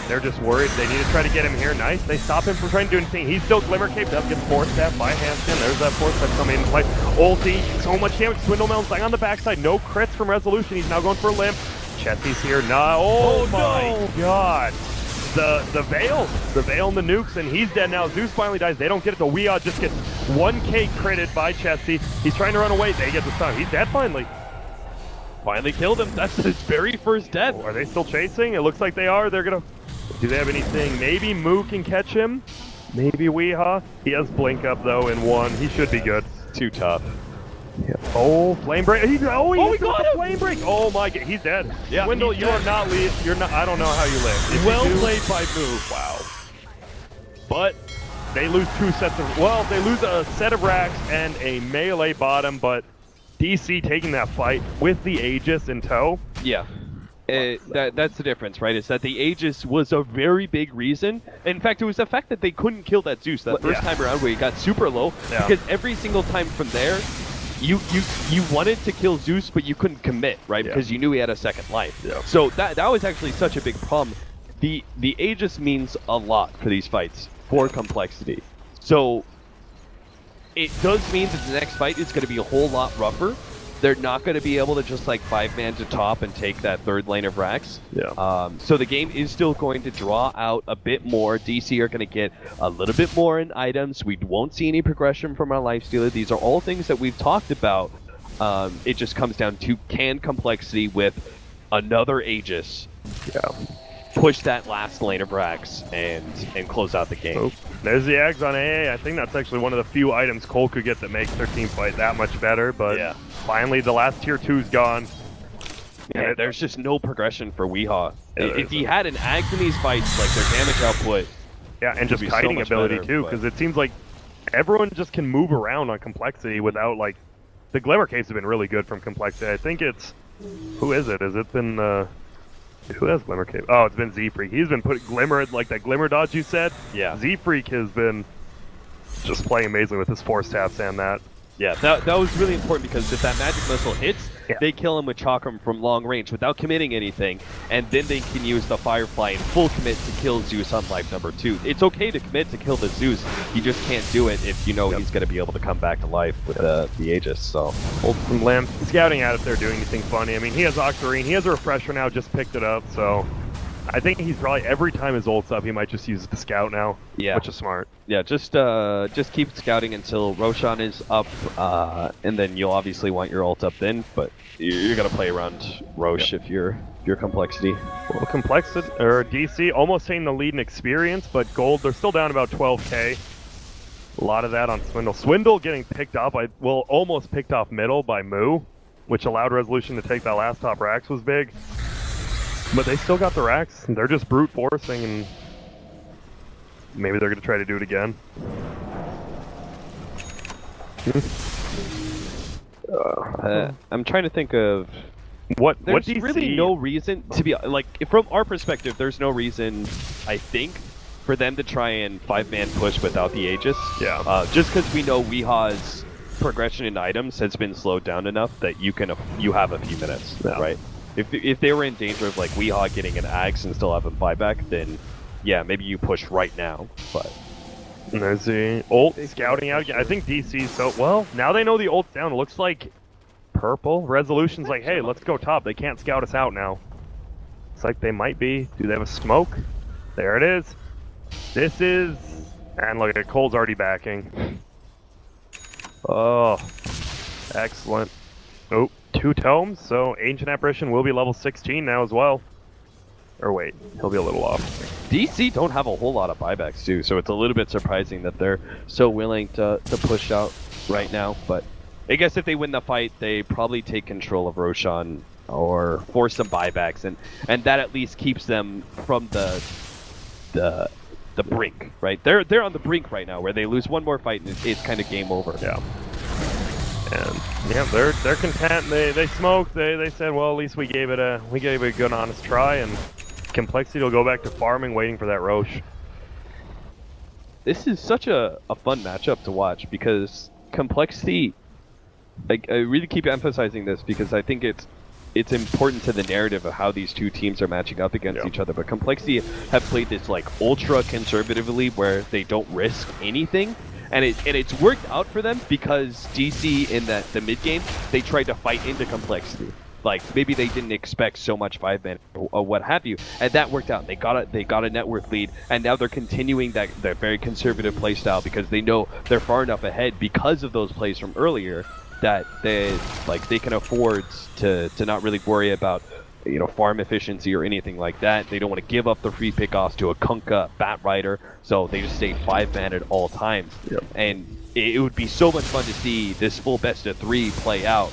they're just worried. They need to try to get him here. Nice. They stop him from trying to do anything. He's still Glimmer Cape. Does get Force Staff by Handskin. There's that Force Staff coming into play. Ulti. So much damage. Swindle Melon's lying on the backside. No crits from Resolution. He's now going for a Limp. Chessie's here. Oh my God. The Veil. The Veil and the nukes, and he's dead now. Zeus finally dies. They don't get it. The Weod just gets 1K critted by Chessie. He's trying to run away. They get the stun. He's dead finally.
Finally killed him. That's his very first death.
Are they still chasing? It looks like they are. They're gonna... Do they have anything? Maybe Moo can catch him. Maybe Weehaw. He has Blink up though in one. He should be good.
Too tough.
Yeah. Oh, Flame Break. He got
him.
Flame Break. Oh my God, he's dead.
Yeah,
Swindle, you are not lead. You're not. I don't know how you live.
Well played by Moo. Wow.
But they lose two sets of. Well, they lose a set of racks and a melee bottom, but DC taking that fight with the Aegis in tow.
Yeah. That's the difference, right? Is that the Aegis was a very big reason. In fact, it was the fact that they couldn't kill that Zeus that first time around where he got super low. Yeah. Because every single time from there, you wanted to kill Zeus, but you couldn't commit, right? Because you knew he had a second life. Yeah. So that was actually such a big problem. The Aegis means a lot for these fights, for Complexity. So it does mean that the next fight is going to be a whole lot rougher. They're not going to be able to just like 5-man to top and take that third lane of racks. Yeah. So the game is still going to draw out a bit more. DC are going to get a little bit more in items. We won't see any progression from our Lifestealer. These are all things that we've talked about. It just comes down to can Complexity with another Aegis push that last lane of racks and close out the game.
Oh, there's the Ags on AA. I think that's actually one of the few items coL could get that makes their team fight that much better, but finally the last tier 2's gone.
Yeah, there's just no progression for Weehaw. If he had an Ags in these fights, like their damage output...
Yeah, and just kiting ability too, because it seems like everyone just can move around on Complexity without like... The Glimmer Caves have been really good from Complexity. I think it's... Who is it? Has it been... Who has Glimmer Cave? Oh, it's been Z-Freak. He's been putting Glimmer, like that Glimmer dodge you said. Yeah. Z-Freak has been just playing amazingly with his Force Taps and that.
Yeah, that was really important because if that Magic Missile hits, they kill him with Chakram from long range without committing anything, and then they can use the Firefly in full commit to kill Zeus on life number 2. It's okay to commit to kill the Zeus, you just can't do it if you know he's going to be able to come back to life with the Aegis, so.
Ult from Limp, scouting out if they're doing anything funny. I mean, he has Octarine, he has a Refresher now, just picked it up, so. I think he's probably, every time his ult's up, he might just use it to scout now, which is smart.
Yeah, just keep scouting until Roshan is up, and then you'll obviously want your ult up then, but you're going to play around Rosh if you're if you're Complexity.
Well, Complexity, or DC, almost taking the lead in experience, but gold, they're still down about 12k. A lot of that on Swindle. Swindle getting picked off, almost picked off middle by Moo, which allowed Resolution to take that last top racks was big. But they still got the racks. They're just brute forcing, and maybe they're going to try to do it again.
I'm trying to think of
There's
DC... really no reason to be like from our perspective. There's no reason, I think, for them to try and 5-man push without the Aegis.
Yeah.
Just because we know Weeha's progression in items has been slowed down enough that you have a few minutes,
yeah.
Right? If they were in danger of like Weeha getting an Axe and still having buyback, then yeah, maybe you push right now. But
and there's the ult scouting out again. I think DC's so well. Now they know the ult's down. It looks like purple. Resolution's like, hey, let's go top. They can't scout us out now. It's like they might be. Do they have a smoke? There it is. This is, and look at coL's already backing. Oh, excellent. Oh, 2 tomes. So Ancient Apparition will be level 16 now as well. Or wait, he'll be a little off.
DC don't have a whole lot of buybacks too, so it's a little bit surprising that they're so willing to push out right now. But I guess if they win the fight, they probably take control of Roshan or force some buybacks, and that at least keeps them from the brink, right? They're on the brink right now, where they lose one more fight and it's kind of game over.
Yeah. And yeah, they're content. They smoked. They said, well, at least we gave it a good honest try, and Complexity will go back to farming, waiting for that Roche.
This is such a fun matchup to watch because Complexity, like, I really keep emphasizing this because I think it's important to the narrative of how these two teams are matching up against each other. But Complexity have played this like ultra conservatively where they don't risk anything. And it's worked out for them because DC in the mid game, they tried to fight into Complexity. Like maybe they didn't expect so much 5-man or what have you, and that worked out. They got a net worth lead, and now they're continuing that very conservative play style because they know they're far enough ahead because of those plays from earlier that they can afford to not really worry about farm efficiency or anything like that. They don't want to give up the free pickoffs to a Kunkka Bat Rider, so they just stay 5-man at all times.
Yep.
And it would be so much fun to see this full best of 3 play out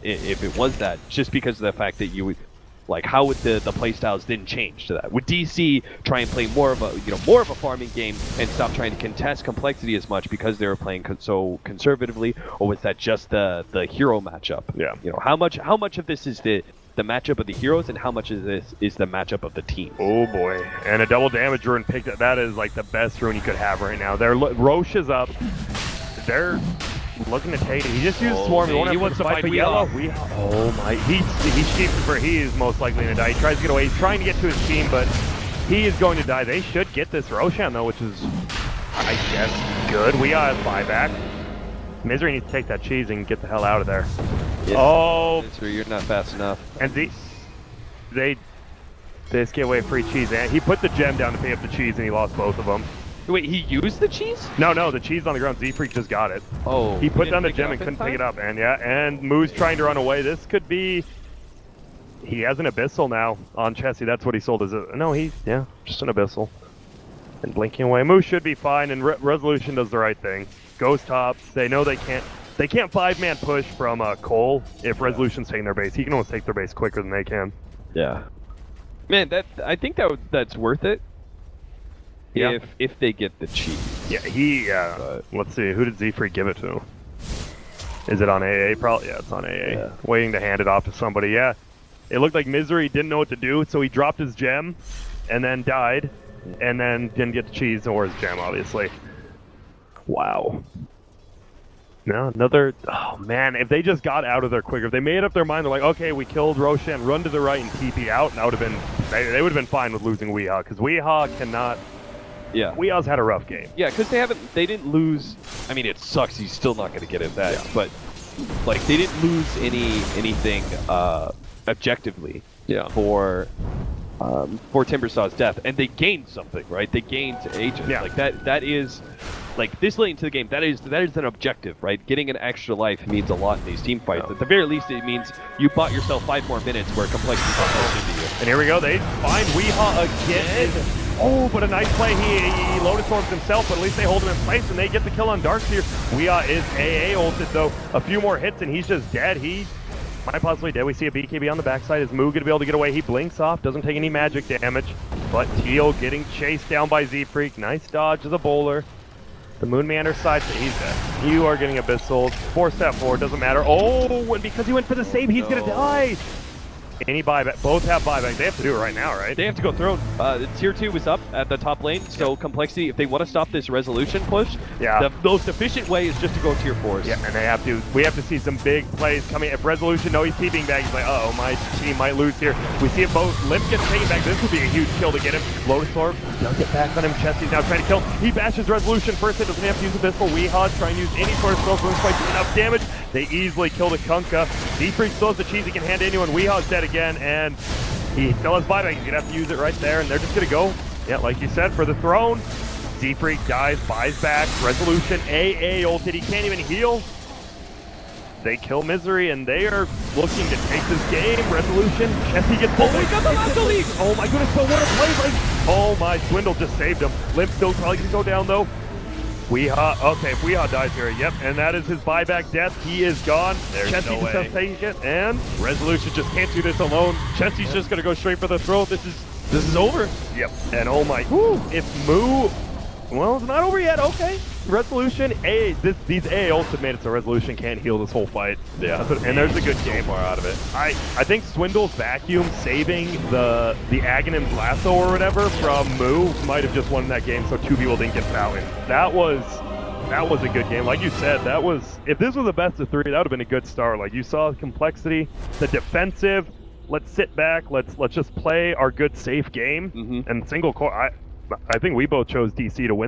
if it was that, just because of the fact that you would, like, how would the play styles then change to that? Would DC try and play more of a farming game and stop trying to contest Complexity as much because they were playing so conservatively, or was that just the hero matchup?
Yeah.
How much of this is the matchup of the heroes, and how much of this is the matchup of the team?
Oh boy, and a double damage rune picked up. That is like the best rune you could have right now. Roche is up. They're looking to take it. He just used Swarm.
He wants to fight
Yellow. Oh my, he's cheating for. He is most likely going to die. He tries to get away. He's trying to get to his team, but he is going to die. They should get this Roshan though, which is, I guess, good. We have buyback. Misery needs to take that cheese and get the hell out of there.
Yes.
Oh,
Misery, you're not fast enough.
and they just get away free cheese. And he put the gem down to pick up the cheese, and he lost both of them.
Wait, he used the cheese?
No, the cheese on the ground. Z-Freak just got it.
Oh.
He put down the gem and couldn't pick it up, and Moo's trying to run away. This could be. He has an Abyssal now on Chessie. That's what he sold. Just an Abyssal. And blinking away. Moo should be fine, and Resolution does the right thing. Goes top. They know they can't 5-man push from coL if Resolution's taking their base. He can almost take their base quicker than they can.
Yeah. Man, I think that's worth it.
Yeah.
If they get the cheese.
Yeah, let's see. Who did Z-Freak give it to? Is it on AA? Probably. Yeah, it's on AA.
Yeah.
Waiting to hand it off to somebody. Yeah. It looked like Misery didn't know what to do, so he dropped his gem and then died, and then didn't get the cheese or his gem, obviously. Wow. No, another. Oh man, if they just got out of there quicker, if they made up their mind, they're like, okay, we killed Roshan, run to the right and TP out, and that would have been. They would have been fine with losing Weeha, because Weeha cannot.
Yeah.
Weeha's had a rough game.
Yeah, because they didn't lose. I mean, it sucks. He's still not going to get it back.
Yeah.
But like, they didn't lose anything objectively.
Yeah.
For Timbersaw's death, and they gained something, right? They gained agents.
Yeah.
Like that is like this late into the game, that is an objective, right? Getting an extra life means a lot in these team fights. At the very least, it means you bought yourself 5 more minutes where complexity comes into you.
And here we go. They find Weehaw again. Oh, but a nice play. He Lotus Orbs himself, but at least they hold him in place and they get the kill on Darkseer. Weehaw is AA ulted though. A few more hits and he's just dead. He might possibly dead. We see a BKB on the backside. Is Moo gonna be able to get away? He blinks off, doesn't take any magic damage. But Teal getting chased down by Z-Freak. Nice dodge as a bowler. The Moon Meander side, he's dead. You are getting abyssal. 4-step forward, doesn't matter. Oh, and because he went for the save, he's gonna die. Any buyback? Both have buyback. They have to do it right now, right?
They have to go throne. Tier 2 is up at the top lane, so complexity, if they want to stop this resolution push, the most efficient way is just to go tier 4s.
Yeah, and they have to. We have to see some big plays coming. If resolution, no, he's TPing back. He's like, uh oh, my team might lose here. We see it both. Limp gets taken back. This would be a huge kill to get him. Lotus Orb does get back on him. Chesty's now trying to kill. He bashes resolution first. Hit doesn't have to use abyssal. Weehaw trying to use any sort of spell for quite enough damage. They easily kill the Kunkka. Z-Freak still has the cheese he can hand to anyone. Weehaw's dead again, and he still has buyback. He's gonna have to use it right there, and they're just gonna go, yeah, like you said, for the throne. Z-Freak dies, buys back, resolution, AA ulted, he can't even heal. They kill Misery, and they are looking to take this game. Resolution, Chesty gets pulled.
Oh, he got the Lasso League!
Oh my goodness, but what a play! Like, oh my, Swindle just saved him. Limp still probably gonna go down though. Weehaw, okay, if Weehaw dies here, yep, and that is his buyback death. He is gone.
There's
Chesty
no
just
way.
has to take it, and
Resolution just can't do this alone. Chesty's just gonna go straight for the throat. This is over.
yep, and oh my, whoo, if Moo, well, it's not over yet, okay. Resolution, these AA ults have made it so Resolution can't heal this whole fight.
Yeah,
And there's a good game.
far out of it.
I think Swindle's vacuum saving the Aghanim's lasso or whatever from Moo might have just won that game, so 2 people didn't get fouled. That was a good game. Like you said, that was, if this was a best of 3, that would have been a good start. Like you saw complexity, the defensive, let's sit back, let's just play our good safe game, and single core. I think we both chose DC to win this.